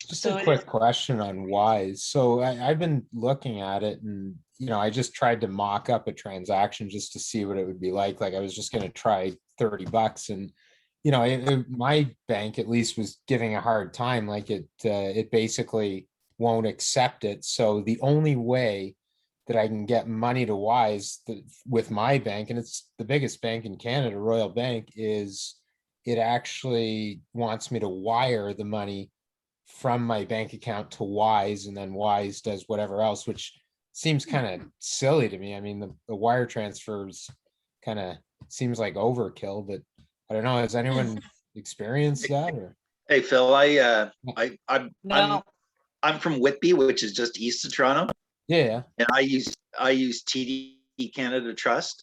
Just a quick question on Wise. So I've been looking at it, and I just tried to mock up a transaction just to see what it would be like. Like I was just going to try $30, and my bank at least was giving a hard time. Like it basically won't accept it. So the only way that I can get money to Wise with my bank, and it's the biggest bank in Canada, Royal Bank, is it actually wants me to wire the money from my bank account to Wise, and then Wise does whatever else, which seems kind of silly to me. I mean, the wire transfers kind of seems like overkill, but I don't know. Has anyone experienced that? Or? Hey, Phil, I'm from Whitby, which is just east of Toronto. Yeah. And I use TD Canada Trust,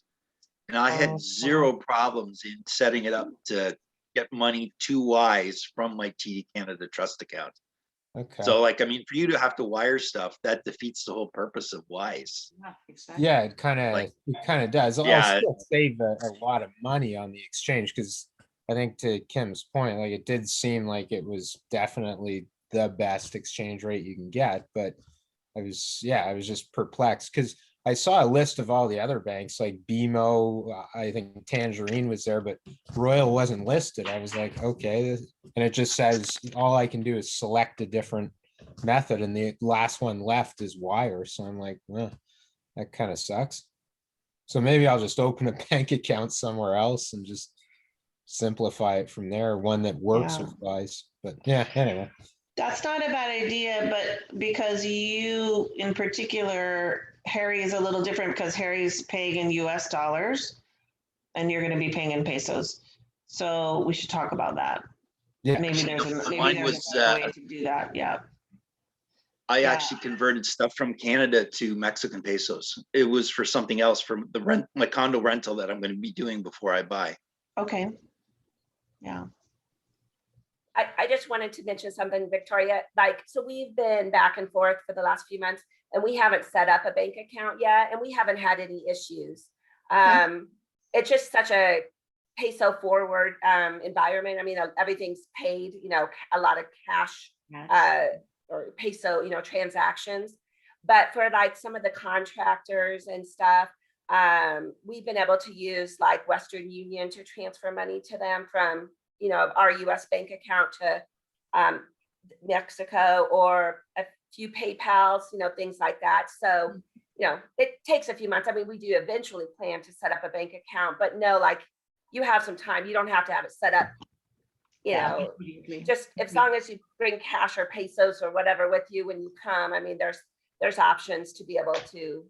and I had zero problems in setting it up to get money to Wise from my TD Canada Trust account. Okay. So for you to have to wire stuff, that defeats the whole purpose of Wise. Yeah, it kind of does. Yeah. I'll still save a lot of money on the exchange, because I think, to Kim's point, like it did seem like it was definitely the best exchange rate you can get, but I was just perplexed because I saw a list of all the other banks like BMO, I think Tangerine was there, but Royal wasn't listed. I was like, okay. And it just says all I can do is select a different method, and the last one left is wire. So I'm like, that kind of sucks. So maybe I'll just open a bank account somewhere else and just simplify it from there, one that works with Wise. But anyway. That's not a bad idea, but because you in particular, Harry is a little different because Harry's paying in US dollars and you're going to be paying in pesos. So we should talk about that. Yeah. Maybe there's a way to do that. Yeah. I actually converted stuff from Canada to Mexican pesos. It was for something else, for my condo rental that I'm going to be doing before I buy. Okay. Yeah. I just wanted to mention something, Victoria. So we've been back and forth for the last few months, and we haven't set up a bank account yet, and we haven't had any issues. It's just such a peso forward environment. I mean, everything's paid, a lot of cash or peso, transactions. But for some of the contractors and stuff, we've been able to use Western Union to transfer money to them from our US bank account to Mexico, or few PayPals, things like that. So, it takes a few months. I mean, we do eventually plan to set up a bank account, but no, like you have some time. You don't have to have it set up, just as long as you bring cash or pesos or whatever with you when you come. I mean, there's options to be able to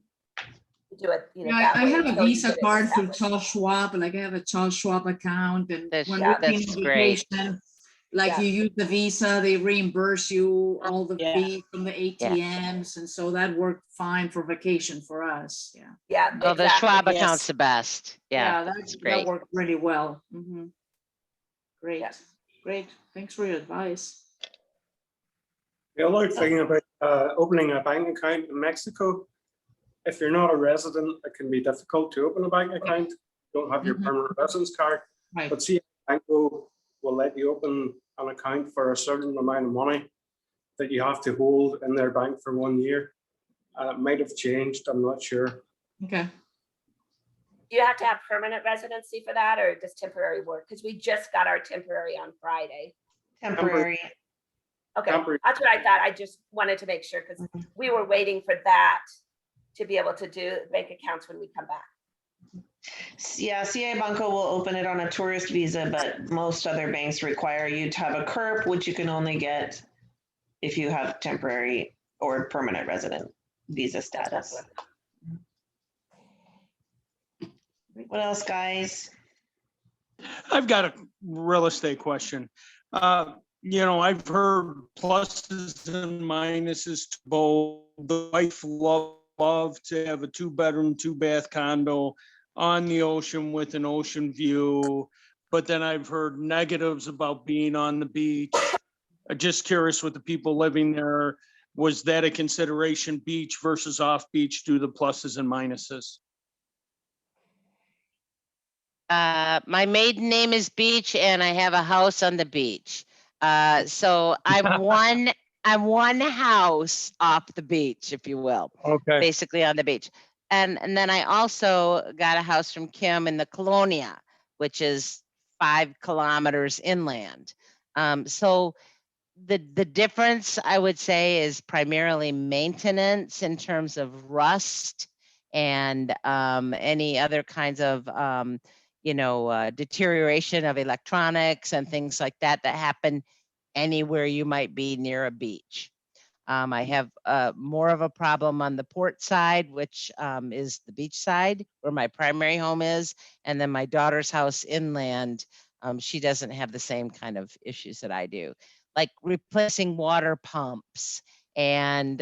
do it, Yeah, I have a until you Visa get it card through established. Charles Schwab, like I have a Charles Schwab account, and when Yeah, we're in that's great. vacation, like Yeah. you use the Visa, they reimburse you all the Yeah. fees from the ATMs, and so that worked fine for vacation for us. Yeah. Yeah, Oh, the exactly. Schwab Yes. account's the best. Yeah, that that's that great. worked really well. Mhm. Great, Yeah. great. Thanks for your advice. The other thing about opening a bank account in Mexico, if you're not a resident, it can be difficult to open a bank account. You don't have your permanent residence card. Right. But see, a bank will let you open an account for a certain amount of money that you have to hold in their bank for 1 year. It might have changed, I'm not sure. Okay. Do you have to have permanent residency for that, or just temporary work? Because we just got our temporary on Friday. Temporary. Okay, Temporary. that's what I thought. I just wanted to make sure, because we were waiting for that to be able to do bank accounts when we come back. Yeah, CA Banco will open it on a tourist visa, but most other banks require you to have a CURP, which you can only get if you have temporary or permanent resident visa status. What else, guys? I've got a real estate question. I've heard pluses and minuses to both. The wife love to have a 2-bedroom, 2-bath condo on the ocean with an ocean view. But then I've heard negatives about being on the beach. I'm just curious with the people living there, was that a consideration, beach versus off beach, do the pluses and minuses? My maiden name is Beach, and I have a house on the beach. So I'm one house off the beach, if you will. Okay. Basically on the beach. And then I also got a house from Kim in the Colonia, which is 5 kilometers inland. So the difference, I would say, is primarily maintenance in terms of rust and any other kinds of deterioration of electronics and things like that happen anywhere you might be near a beach. I have more of a problem on the port side, which is the beach side where my primary home is. And then my daughter's house inland, she doesn't have the same kind of issues that I do, like replacing water pumps and,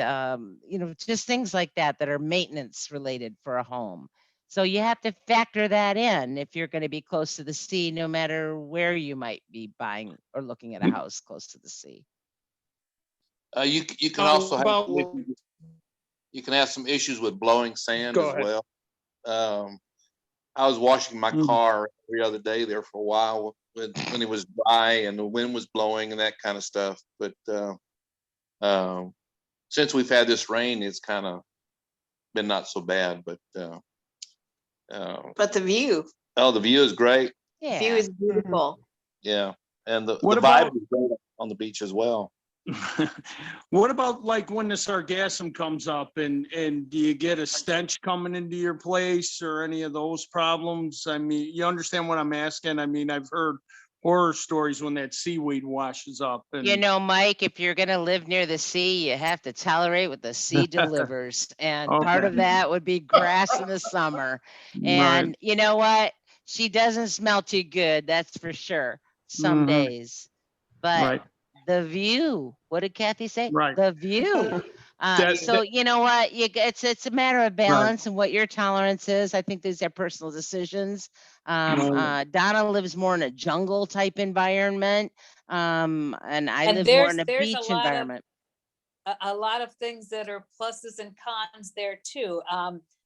just things like that are maintenance related for a home. So you have to factor that in if you're going to be close to the sea, no matter where you might be buying or looking at a house close to the sea. You can also have some issues with blowing sand as well. I was washing my car every other day there for a while when it was dry and the wind was blowing and that kind of stuff. But since we've had this rain, it's kind of been not so bad. But the view. Oh, the view is great. The view is beautiful. Yeah, and the What vibe about- is great on the beach as well. What about like when the sargassum comes up and do you get a stench coming into your place or any of those problems? I mean, you understand what I'm asking? I mean, I've heard horror stories when that seaweed washes up. And Mike, if you're going to live near the sea, you have to tolerate what the sea delivers. And part Okay. of that would be grass in the summer. And Right. you know what? She doesn't smell too good. That's for sure. Some Mhm. days, but Right. the view, what did Kathy say? Right. The view. That- So you know what? It's a matter of balance and what your tolerance is. I think these are personal decisions. Donna lives more in a jungle type environment. And I live more in a beach environment. A lot of things that are pluses and cons there too.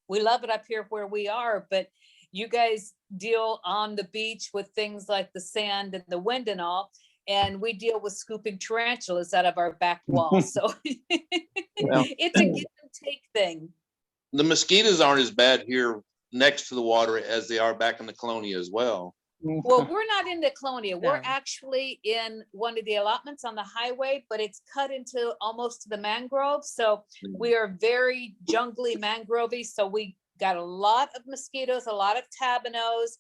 We love it up here where we are, but you guys deal on the beach with things like the sand and the wind and all. And we deal with scooping tarantulas out of our back wall. So it's a give and take thing. The mosquitoes aren't as bad here next to the water as they are back in the Colonia as well. Well, we're not in the Colonia. We're No. actually in one of the allotments on the highway, but it's cut into almost to the mangrove. So we are very jungly mangrovey. So we got a lot of mosquitoes, a lot of tabanos.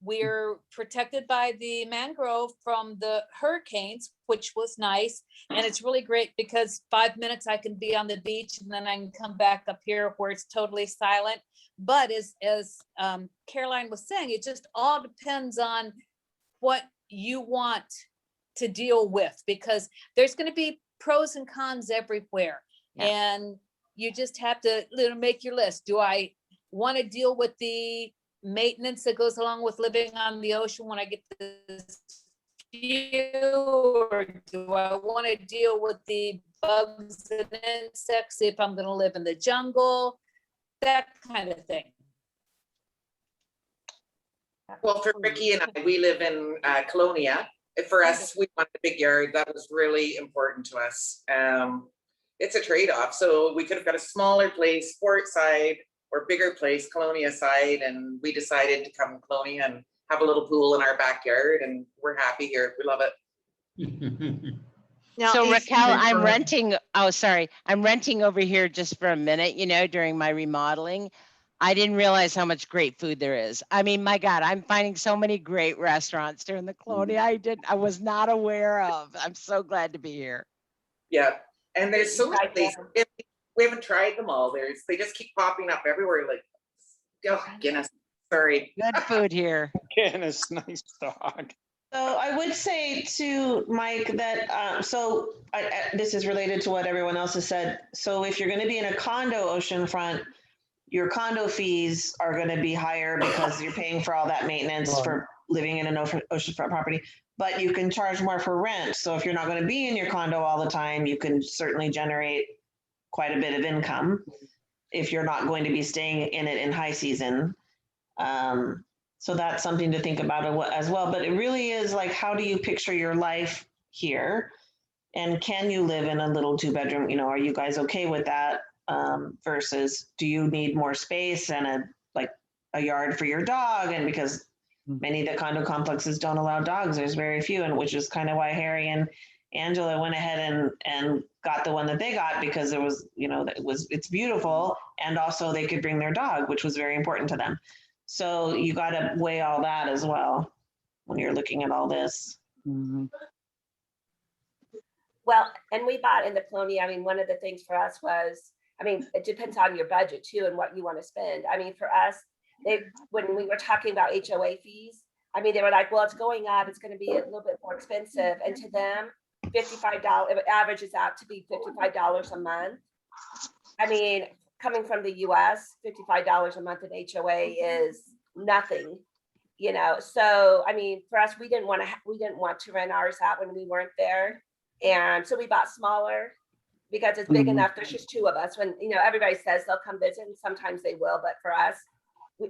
We're protected by the mangrove from the hurricanes, which was nice. And it's really great because 5 minutes I can be on the beach and then I can come back up here where it's totally silent. But as Caroline was saying, it just all depends on what you want to deal with, because there's going to be pros and cons everywhere. Yeah. And you just have to make your list. Do I want to deal with the maintenance that goes along with living on the ocean when I get this view, or do I want to deal with the bugs and insects if I'm going to live in the jungle, that kind of thing? Well, for Ricky and I, we live in Colonia. For us, we want a big yard. That was really important to us. It's a trade-off. So we could have got a smaller place, Fort side, or bigger place, Colonia side, and we decided to come to Colonia and have a little pool in our backyard, and we're happy here. We love it. Now, So is- Raquel, I'm renting, oh, sorry, I'm renting over here just for a minute, during my remodeling. I didn't realize how much great food there is. I mean, my God, I'm finding so many great restaurants here in the Colonia I was not aware of. I'm so glad to be here. Yeah, and there's so many places. We haven't tried them all. They just keep popping up everywhere. Like, oh goodness, sorry. Good food here. Guinness, nice dog. So I would say to Mike that, this is related to what everyone else has said. So if you're going to be in a condo oceanfront, your condo fees are going to be higher because you're paying for all that maintenance for living in an oceanfront property, but you can charge more for rent. So if you're not going to be in your condo all the time, you can certainly generate quite a bit of income if you're not going to be staying in it in high season. So that's something to think about as well. But it really is like, how do you picture your life here? And can you live in a little 2-bedroom? Are you guys okay with that? Versus, do you need more space and a yard for your dog? And because many of the condo complexes don't allow dogs, there's very few, and which is kind of why Harry and Angela went ahead and got the one that they got, because it was, it's beautiful, and also they could bring their dog, which was very important to them. So you got to weigh all that as well when you're looking at all this. Mm-hmm. Well, and we bought in the Colonia. I mean, one of the things for us was, it depends on your budget too and what you want to spend. For us, when we were talking about HOA fees, they were like, well, it's going up. It's going to be a little bit more expensive. And to them, $55, it averages out to be $55 a month. Coming from the US, $55 a month in HOA is nothing, So, for us, we didn't want to rent ours out when we weren't there. And so we bought smaller because it's big enough. There's just two of us. When, everybody says they'll come visit, and sometimes they will, but for us,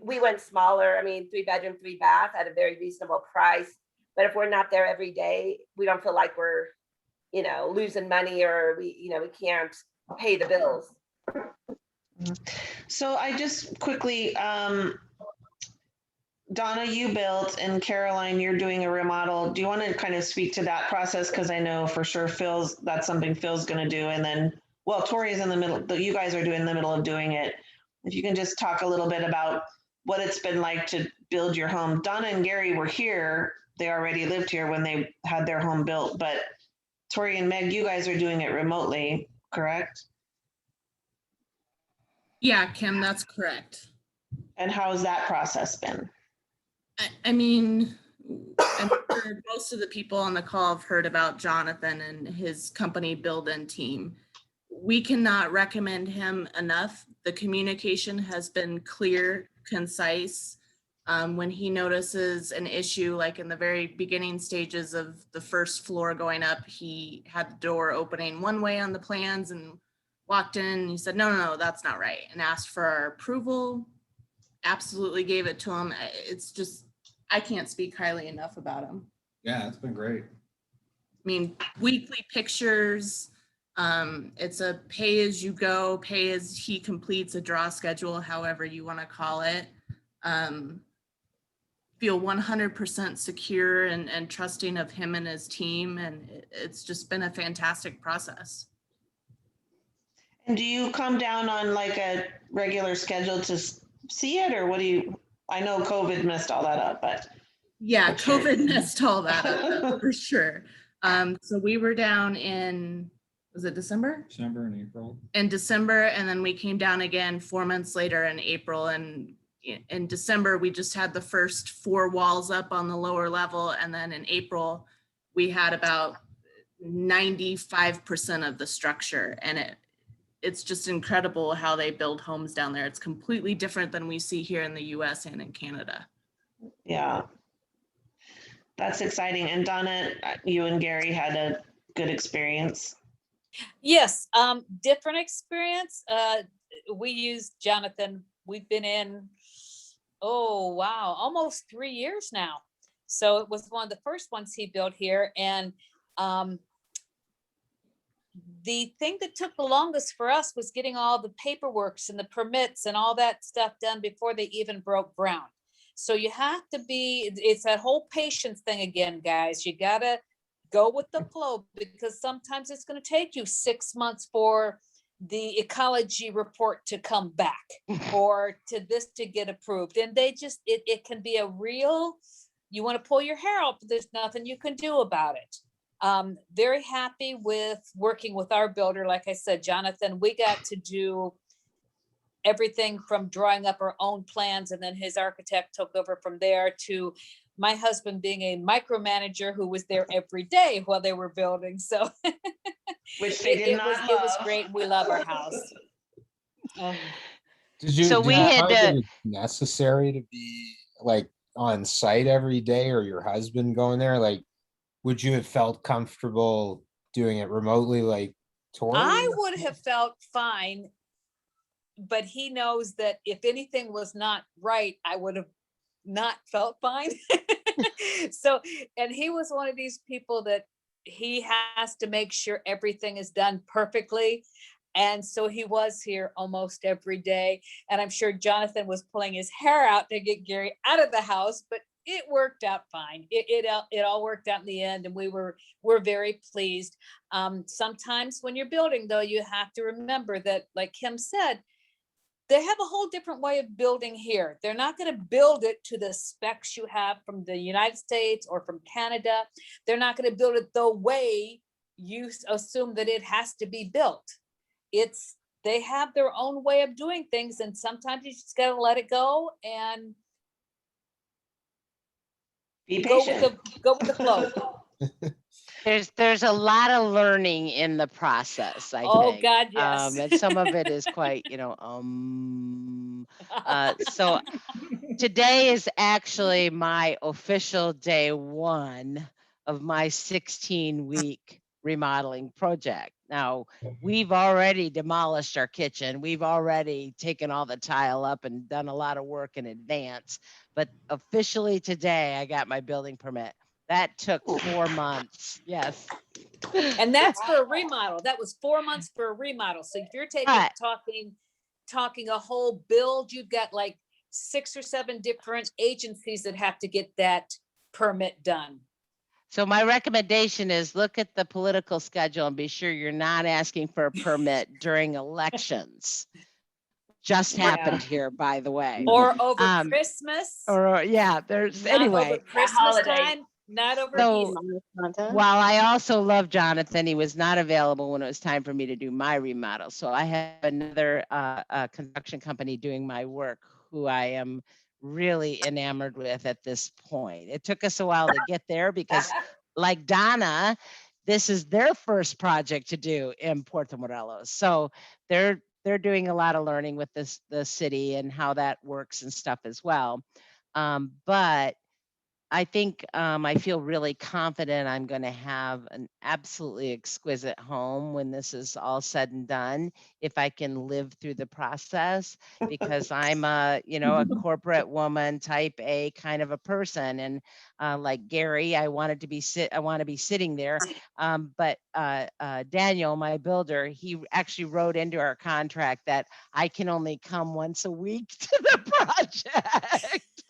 we went smaller. 3-bedroom, 3-bath at a very reasonable price. But if we're not there every day, we don't feel like we're, losing money, or we can't pay the bills. So I just quickly, Donna, you built, and Caroline, you're doing a remodel. Do you want to kind of speak to that process? Because I know for sure that's something Phil's going to do. And then, Tori is in the middle, you guys are in the middle of doing it. If you can just talk a little bit about what it's been like to build your home. Donna and Gary were here. They already lived here when they had their home built, but Tori and Meg, you guys are doing it remotely, correct? Yeah, Kim, that's correct. And how has that process been? I'm sure most of the people on the call have heard about Jonathan and his company build-in team. We cannot recommend him enough. The communication has been clear, concise. When he notices an issue, like in the very beginning stages of the first floor going up, he had the door opening one way on the plans and walked in and he said, no, that's not right, and asked for our approval, absolutely gave it to him. It's just, I can't speak highly enough about him. Yeah, it's been great. Weekly pictures, it's a pay as you go, pay as he completes, a draw schedule, however you want to call it. feel 100% secure and trusting of him and his team. And it's just been a fantastic process. And do you come down on like a regular schedule to see it, or what do you, I know COVID messed all that up, but. Yeah, I'm sure. COVID messed all that up for sure. So we were down in, was it December? December and April. In December, and then we came down again 4 months later in April. And in December, we just had the first 4 walls up on the lower level. And then in April, we had about 95% of the structure. And it's just incredible how they build homes down there. It's completely different than we see here in the US and in Canada. Yeah. That's exciting. And Donna, you and Gary had a good experience. Yes, different experience. We used Jonathan. We've been in, oh wow, almost 3 years now. So it was one of the first ones he built here. And the thing that took the longest for us was getting all the paperworks and the permits and all that stuff done before they even broke ground. So you have to be, it's that whole patience thing again, guys. You gotta go with the flow, because sometimes it's going to take you 6 months for the ecology report to come back or to this to get approved. And they just, it can be a real, you want to pull your hair out, but there's nothing you can do about it. Very happy with working with our builder. Like I said, Jonathan, we got to do everything from drawing up our own plans, and then his architect took over from there, to my husband being a micromanager who was there every day while they were building. So which they did not love. It was great. We love our house. Did you find it necessary to be like on site every day, or your husband going there? Like, would you have felt comfortable doing it remotely, like touring? I would have felt fine, but he knows that if anything was not right, I would have not felt fine. So, and he was one of these people that he has to make sure everything is done perfectly. And so he was here almost every day. And I'm sure Jonathan was pulling his hair out to get Gary out of the house, but it worked out fine. It all worked out in the end, and we're very pleased. Sometimes when you're building, though, you have to remember that, like Kim said, they have a whole different way of building here. They're not going to build it to the specs you have from the United States or from Canada. They're not going to build it the way you assume that it has to be built. They have their own way of doing things, and sometimes you just got to let it go and be patient. Go with the flow. There's a lot of learning in the process, I think. Oh God, yes. And some of it is quite, so today is actually my official day 1 of my 16-week remodeling project. Now, we've already demolished our kitchen. We've already taken all the tile up and done a lot of work in advance. But officially today, I got my building permit. That took 4 months. Yes. And that's for a remodel. That was 4 months for a remodel. So if you're talking a whole build, you've got like 6 or 7 different agencies that have to get that permit done. So my recommendation is look at the political schedule and be sure you're not asking for a permit during elections. Just happened here, by the way. Or over Christmas. Or there's Not anyway. Over Christmas time. Not over Easter. While I also love Jonathan, he was not available when it was time for me to do my remodel. So I have another construction company doing my work who I am really enamored with at this point. It took us a while to get there because, like Donna, this is their first project to do in Puerto Morelos. So they're doing a lot of learning with the city and how that works and stuff as well. But I think I feel really confident I'm going to have an absolutely exquisite home when this is all said and done, if I can live through the process, because I'm a corporate woman, type A kind of a person. And like Gary, I want to be sitting there. But Daniel, my builder, he actually wrote into our contract that I can only come once a week to the project.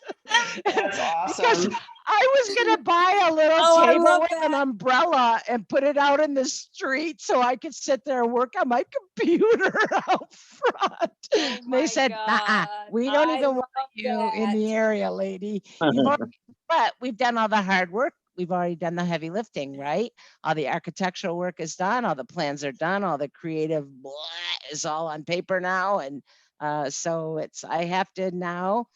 That's awesome. awesome. I was gonna buy a little Oh, I table love with an umbrella and put it out in the street so I could sit there and work on my computer out front. Oh And they my said, God. we don't I even want love you in that. the area, lady. But we've done all the hard work. We've already done the heavy lifting, right? All the architectural work is done. All the plans are done. All the creative blah is all on paper now. And so I have to now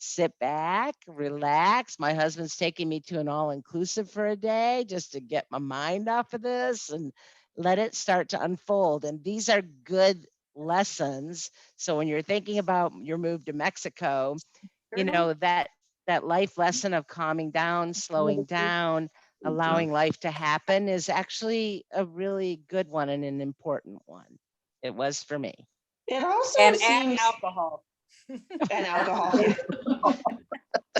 sit back, relax. My husband's taking me to an all-inclusive for a day just to get my mind off of this and let it start to unfold. And these are good lessons. So when you're thinking about your move to Mexico, you know, that life lesson of calming down, slowing down, allowing life to happen is actually a really good one and an important one. It was for me. It also And seems alcohol. and alcohol.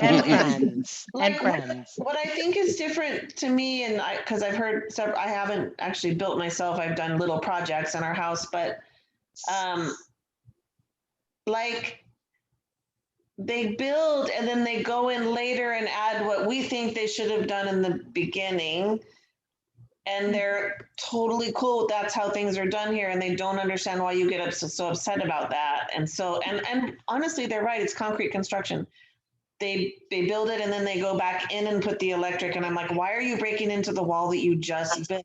And friends. Like And friends. what I think is different to me, and because I've heard several, I haven't actually built myself. I've done little projects in our house, but like they build and then they go in later and add what we think they should have done in the beginning. And they're totally cool. That's how things are done here. And they don't understand why you get so upset about that. And so, and honestly, they're right. It's concrete construction. They build it and then they go back in and put the electric. And I'm like, why are you breaking into the wall that you just built?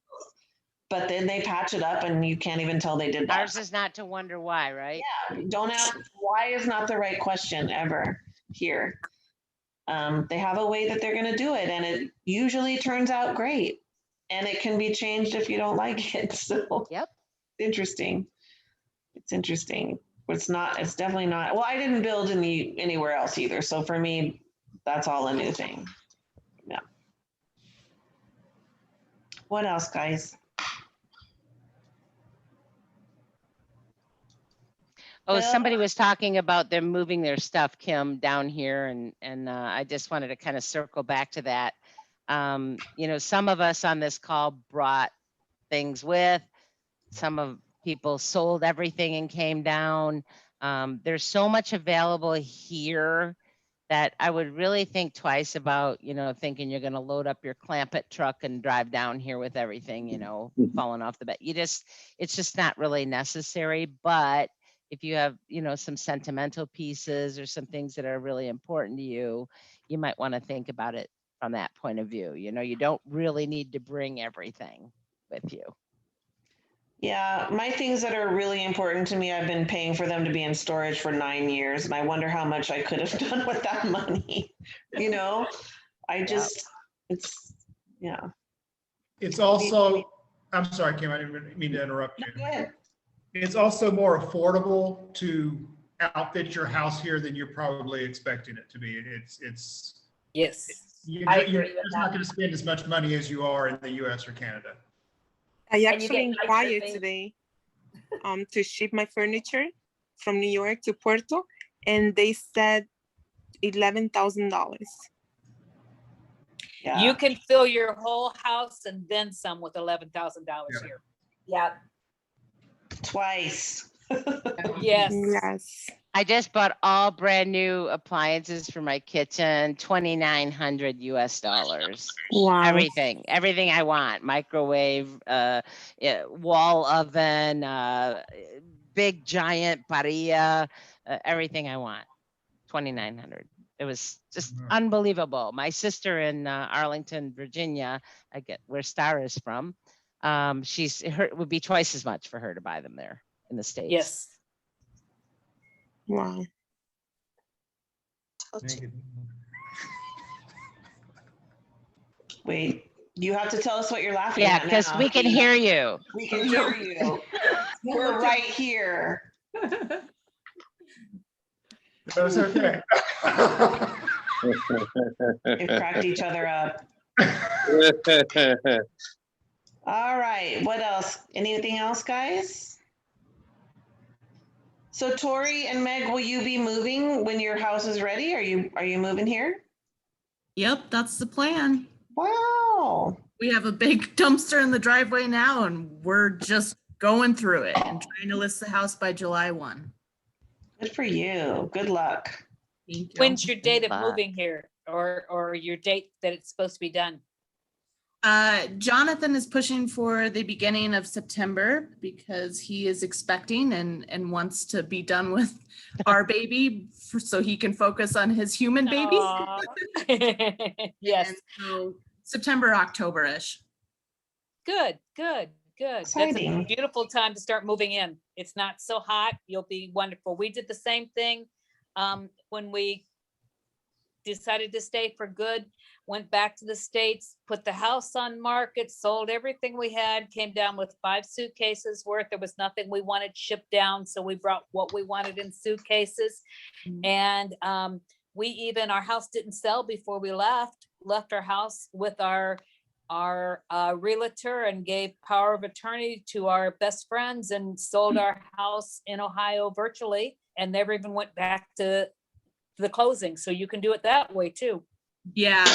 But then they patch it up and you can't even tell they did that. Ours is not to wonder why, right? Yeah, don't ask why is not the right question ever here. They have a way that they're going to do it and it usually turns out great. And it can be changed if you don't like it. So yep, interesting. It's interesting. It's definitely not. Well, I didn't build anywhere else either. So for me, that's all a new thing. Yeah. What else, guys? Oh, somebody was talking about them moving their stuff, Kim, down here, and I just wanted to kind of circle back to that. You know, some of us on this call brought things with. Some of people sold everything and came down. There's so much available here that I would really think twice about, you know, thinking you're going to load up your Clampett truck and drive down here with everything, you know, falling off the bed. It's just not really necessary. But if you have, you know, some sentimental pieces or some things that are really important to you, you might want to think about it from that point of view. You know, you don't really need to bring everything with you. Yeah, my things that are really important to me, I've been paying for them to be in storage for 9 years, and I wonder how much I could have done with that money. You know, It's also, I'm sorry, Kim, I didn't mean to interrupt you. Go ahead. It's also more affordable to outfit your house here than you're probably expecting it to be. Yes, You're just not going to spend as much money as you are in the US or Canada. I actually inquired today to ship my furniture from New York to Puerto, and they said $11,000. Yeah. You can fill your whole house and then some with $11,000 here. Yeah. Twice. Yes. Yes. I just bought all brand new appliances for my kitchen, $2,900 US. Wow. Everything I want, microwave, wall oven, big giant parrilla, everything I want, $2,900. It was just unbelievable. My sister in Arlington, Virginia, where Star is from, it would be twice as much for her to buy them there in the States. Yes. Wow. Wait, you have to tell us what you're laughing at. Yeah, because we can hear you. We can hear you. We're right here. That's okay. We've cracked each other up. All right, what else? Anything else, guys? So Tori and Meg, will you be moving when your house is ready? Are you moving here? Yep, that's the plan. Wow. We have a big dumpster in the driveway now, and we're just going through it and trying to list the house by July 1. Good for you. Good luck. Thank you. When's your date of moving here? or your date that it's supposed to be done? Jonathan is pushing for the beginning of September because he is expecting and wants to be done with our baby so he can focus on his human baby. Yes. And so September, October-ish. Good, good, good. Exciting. That's a beautiful time to start moving in. It's not so hot. You'll be wonderful. We did the same thing when we decided to stay for good, went back to the States, put the house on market, sold everything we had, came down with 5 suitcases worth. There was nothing we wanted shipped down, so we brought what we wanted in suitcases. And our house didn't sell before we left our house with our realtor and gave power of attorney to our best friends and sold our house in Ohio virtually and never even went back to the closing. So you can do it that way too. Yeah,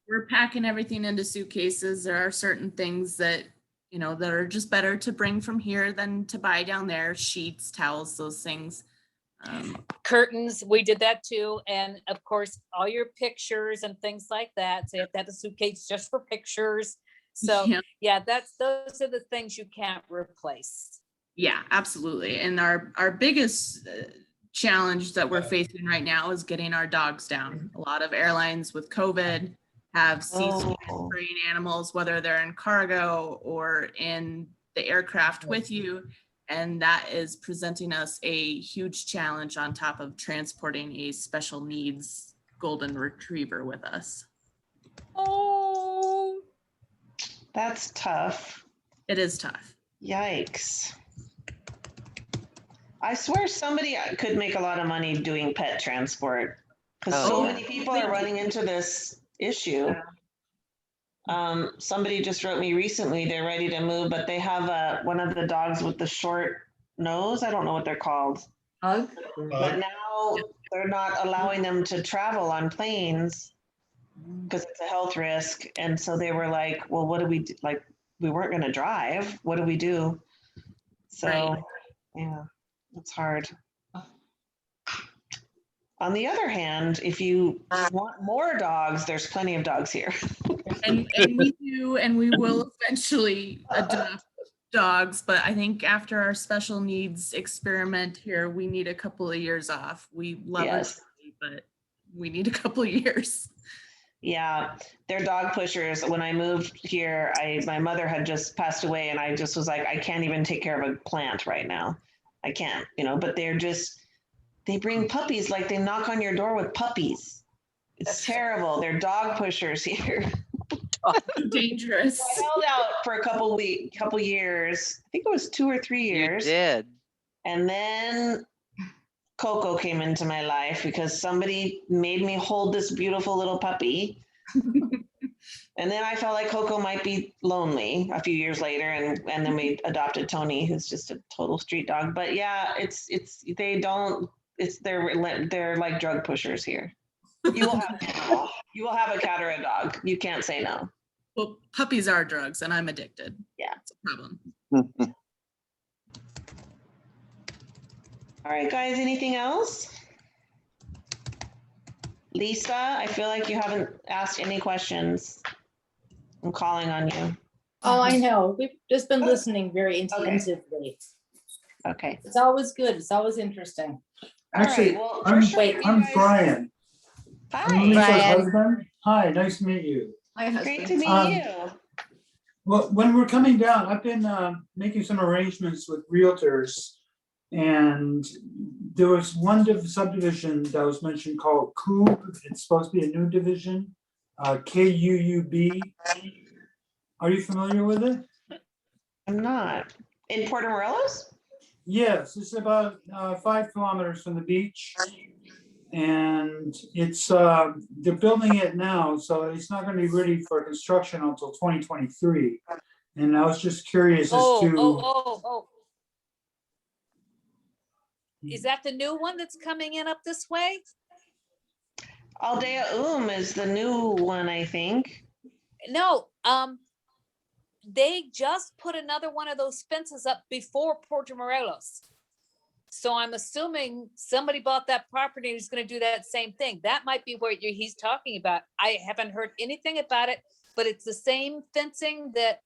we're packing everything into suitcases. There are certain things that, that are just better to bring from here than to buy down there. Sheets, towels, those things. Curtains, we did that too. And of course, all your pictures and things like that. So you have to have a suitcase just for pictures. So yeah, those are the things you can't replace. Yeah, absolutely. And our biggest challenge that we're facing right now is getting our dogs down. A lot of airlines with COVID have ceased spraying animals, whether they're in cargo or in the aircraft with you. And that is presenting us a huge challenge on top of transporting a special needs golden retriever with us. Oh, that's tough. It is tough. Yikes. I swear somebody could make a lot of money doing pet transport because so many people are running into this issue. Somebody just wrote me recently, they're ready to move, but they have one of the dogs with the short nose. I don't know what they're called. Hug? But now they're not allowing them to travel on planes because it's a health risk. And so they were like, well, what do we do? Like, we weren't going to drive. What do we do? So, yeah. It's hard. On the other hand, if you want more dogs, there's plenty of dogs here. and we do, and we will eventually adopt dogs, but I think after our special needs experiment here, we need a couple of years off. We love it, but we need a couple of years. Yeah, they're dog pushers. When I moved here, my mother had just passed away, and I just was like, I can't even take care of a plant right now. I can't, but they bring puppies, like they knock on your door with puppies. It's terrible. They're dog pushers here. Dangerous. I held out for a couple years. I think it was 2 or 3 years. You did. And then Coco came into my life because somebody made me hold this beautiful little puppy. And then I felt like Coco might be lonely a few years later, and then we adopted Tony, who's just a total street dog. But yeah, they're like drug pushers here. You will have a cat or a dog. You can't say no. Well, puppies are drugs, and I'm addicted. Yeah, it's a problem. All right, guys. Anything else? Lisa, I feel like you haven't asked any questions. I'm calling on you. Oh, I know. We've just been listening very intensively. Okay. It's always good. It's always interesting. Actually, well, I'm Brian. Hi, I'm Lisa's Brian. husband. Hi, nice to meet you. Hi, Great to meet you. Well, when we're coming down, I've been making some arrangements with realtors, and there was one subdivision that was mentioned called Kub. It's supposed to be a new division, KUUB. Are you familiar with it? I'm not. In Puerto Morelos? Yes, it's about 5 kilometers from the beach. And it's they're building it now, so it's not going to be ready for construction until 2023. And I was just curious as to is that the new one that's coming in up this way? Aldea is the new one, I think. No, they just put another one of those fences up before Puerto Morelos. So I'm assuming somebody bought that property and is going to do that same thing. That might be what he's talking about. I haven't heard anything about it, but it's the same fencing that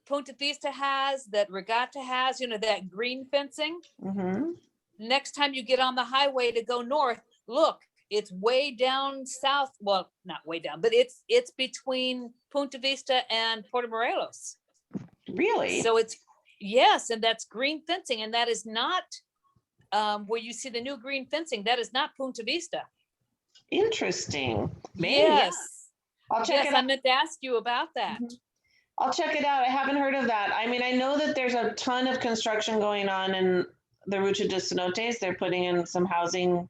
Punta Vista has, that Regatta has, that green fencing. Mm-hmm. Next time you get on the highway to go north, look, it's way down south. Well, not way down, but it's between Punta Vista and Puerto Morelos. Really? So yes, and that's green fencing, and that is not where you see the new green fencing. That is not Punta Vista. Interesting. Maybe, Yes. Yeah. I'll check it out. I meant to ask you about that. I'll check it out. I haven't heard of that. I mean, I know that there's a ton of construction going on in the Ruta de Cenotes. They're putting in some housing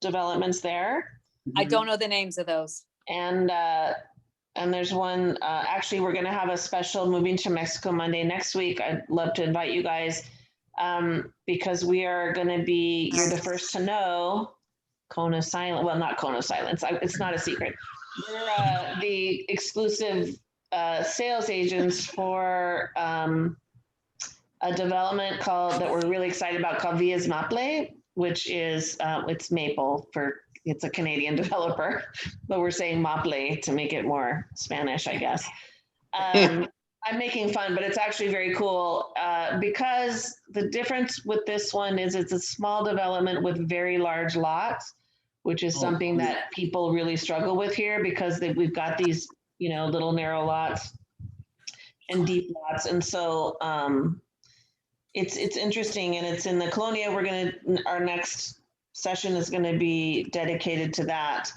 developments there. I don't know the names of those. And there's one, actually, we're going to have a special Moving to Mexico Monday next week. I'd love to invite you guys because we are going to be, you're the first to know, Kona Silence. Well, not Kona Silence. It's not a secret. We're the exclusive sales agents for a development that we're really excited about called Villas Maple, which is, it's maple it's a Canadian developer, but we're saying Maple to make it more Spanish, I guess. I'm making fun, but it's actually very cool because the difference with this one is it's a small development with very large lots, which is something that people really struggle with here because we've got these, little narrow lots and deep lots. And so it's interesting, and it's in the Colonia. Our next session is going to be dedicated to that.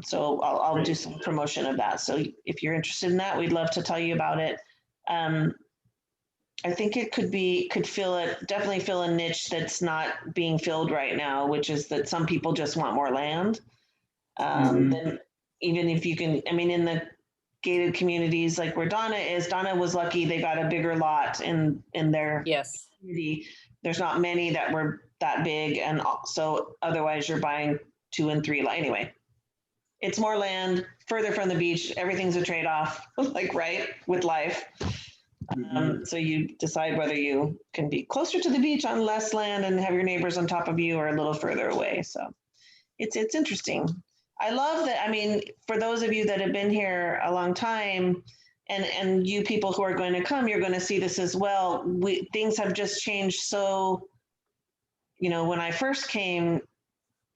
So I'll do some promotion of that. So if you're interested in that, we'd love to tell you about it. I think it definitely fill a niche that's not being filled right now, which is that some people just want more land. Then even if you can, in the gated communities like where Donna was lucky they got a bigger lot in their community. There's not many that were that big, and so otherwise you're buying 2 and 3 anyway. It's more land further from the beach. Everything's a trade-off, right, with life. So you decide whether you can be closer to the beach on less land and have your neighbors on top of you, or a little further away. So it's interesting. I love that. For those of you that have been here a long time, and you people who are going to come, you're going to see this as well. Things have just changed. So, when I first came,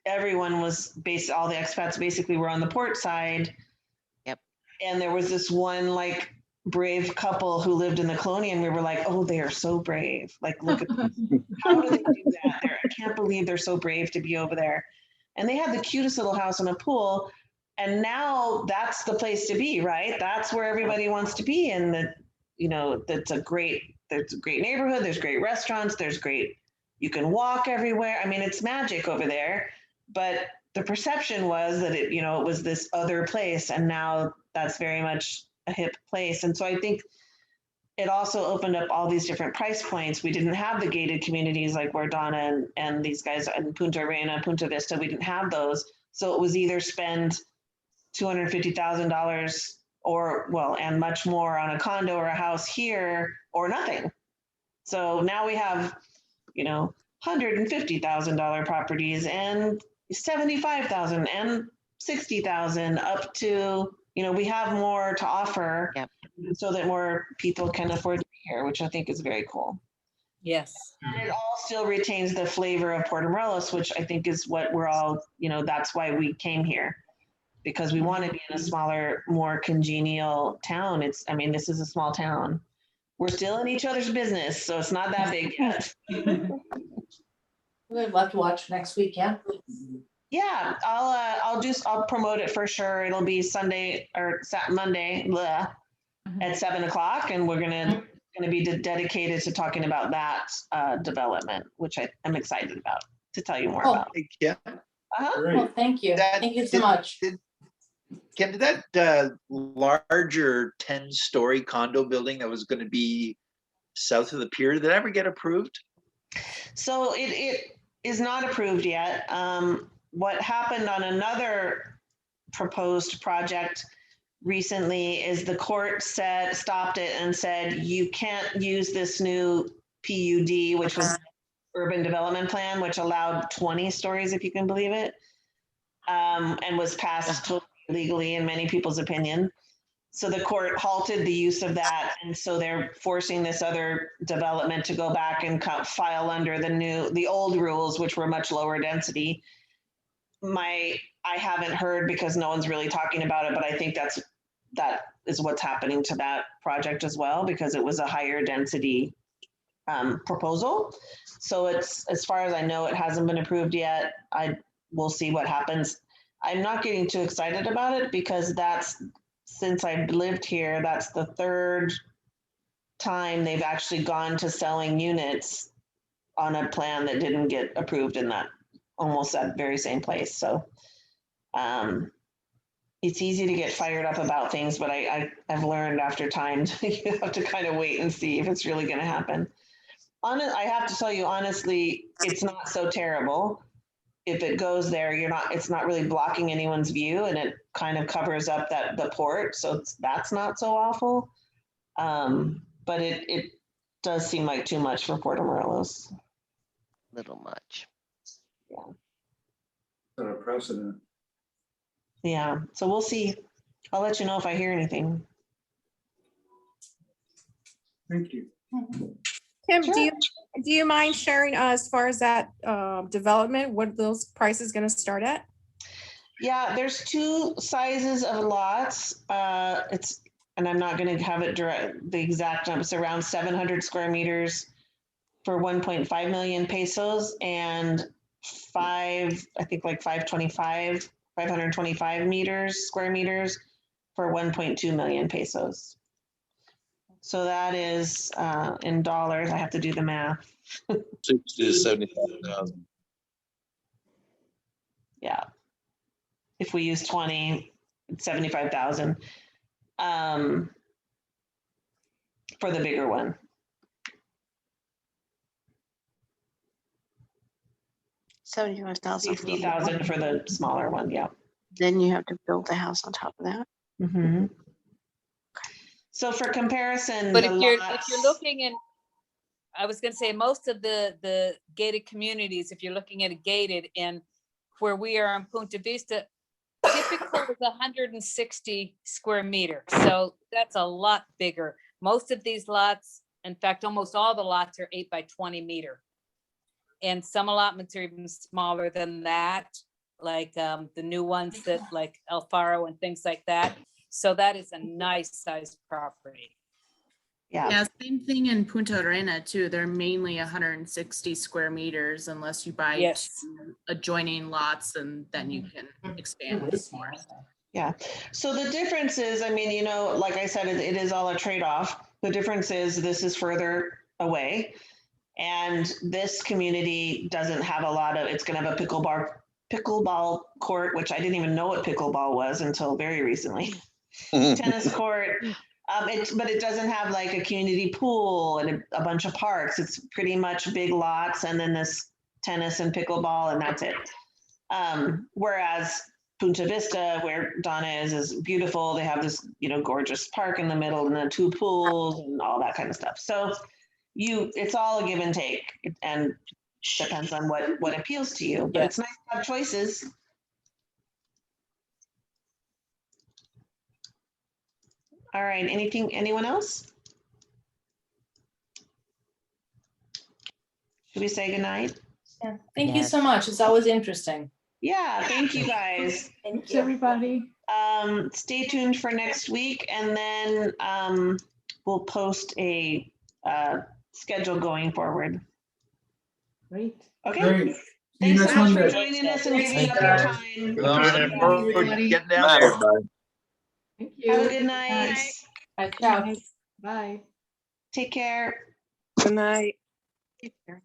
everyone was all the expats basically were on the port side. Yep. And there was this one brave couple who lived in the Colonia, and we were like, oh, they are so brave. Look at them. How do they do that? I can't believe they're so brave to be over there. And they had the cutest little house and a pool. And now that's the place to be, right? That's where everybody wants to be. And there's a great neighborhood. There's great restaurants. You can walk everywhere. It's magic over there. But the perception was that it was this other place. And now that's very much a hip place. And so I think it also opened up all these different price points. We didn't have the gated communities like where Donna and these guys in Punta Arena, Punta Vista, we didn't have those. So it was either spend $250,000 and much more on a condo or a house here, or nothing. So now we have, $150,000 properties and $75,000 and $60,000 up to, we have more to offer. Yep. So that more people can afford to be here, which I think is very cool. Yes. And it all still retains the flavor of Puerto Morelos, which I think is what we're all, that's why we came here, because we want to be in a smaller, more congenial town. This is a small town. We're still in each other's business, so it's not that big yet. We'd love to watch next week, yeah. Yeah, I'll promote it for sure. It'll be Sunday or Monday at 7:00, and we're gonna be dedicated to talking about that development, which I'm excited about to tell you more about. Yeah. Well, thank you. Thank you so much. Kim, did that larger 10-story condo building that was going to be south of the pier, did that ever get approved? So it is not approved yet. What happened on another proposed project recently is the court stopped it and said, you can't use this new PUD, which was urban development plan, which allowed 20 stories, if you can believe it, and was passed totally legally in many people's opinion. So the court halted the use of that, and so they're forcing this other development to go back and file under the old rules, which were much lower density. I haven't heard because no one's really talking about it, but I think that is what's happening to that project as well, because it was a higher density proposal. So it's, as far as I know, it hasn't been approved yet. We'll see what happens. I'm not getting too excited about it because since I've lived here, that's the third time they've actually gone to selling units on a plan that didn't get approved in almost that very same place. So it's easy to get fired up about things, but I've learned after time you have to kind of wait and see if it's really going to happen. I have to tell you honestly, it's not so terrible. If it goes there, it's not really blocking anyone's view, and it kind of covers up the port, so that's not so awful. But it does seem like too much for Puerto Morelos. Little much. Yeah. Set a precedent. Yeah. So we'll see. I'll let you know if I hear anything. Thank you. Kim, Sure. do you mind sharing as far as that development, what those prices going to start at? Yeah, there's two sizes of lots. And I'm not going to have it the exact number. It's around 700 square meters for 1.5 million pesos, and 525 square meters for 1.2 million pesos. So that is in dollars. I have to do the math. 60 to 75,000. Yeah. If we use 20, it's 75,000 for the bigger one. 75,000. 60,000 for the smaller one. Yeah. Then you have to build the house on top of that. Mm-hmm. So for comparison, But if you're looking in, I was going to say most of the gated communities, if you're looking at a gated, and where we are in Punta Vista, typical is 160 square meters. So that's a lot bigger. Most of these lots, in fact, almost all the lots are 8 by 20 meter. And some allotments are even smaller than that, like the new ones that like El Faro and things like that. So that is a nice sized property. Yeah, same thing in Punta Arena too. They're mainly 160 square meters unless you buy two adjoining lots, and then you can expand this more. Yeah. So the difference is, I mean, like I said, it is all a trade-off. The difference is this is further away, and this community doesn't have a lot of, it's going to have a pickleball court, which I didn't even know what pickleball was until very recently. Tennis court. But it doesn't have like a community pool and a bunch of parks. It's pretty much big lots and then this tennis and pickleball, and that's it. Whereas Punta Vista, where Donna is beautiful. They have this, gorgeous park in the middle and then 2 pools and all that kind of stuff. So it's all a give and take, and depends on what appeals to you. But it's nice to have choices. All right, anyone else? Should we say goodnight? Yeah. Thank you so much. It's always interesting. Yeah, thank you guys. Thanks, everybody. Stay tuned for next week, and then we'll post a schedule going forward. Great. Okay. Great. Thanks so next much for Monday. joining us and giving up your guys. time. Well, I'm looking forward to getting down Bye, there. everybody. Thank you. Have a good night. Bye. Ciao. Bye. Take care. Good night. Take care.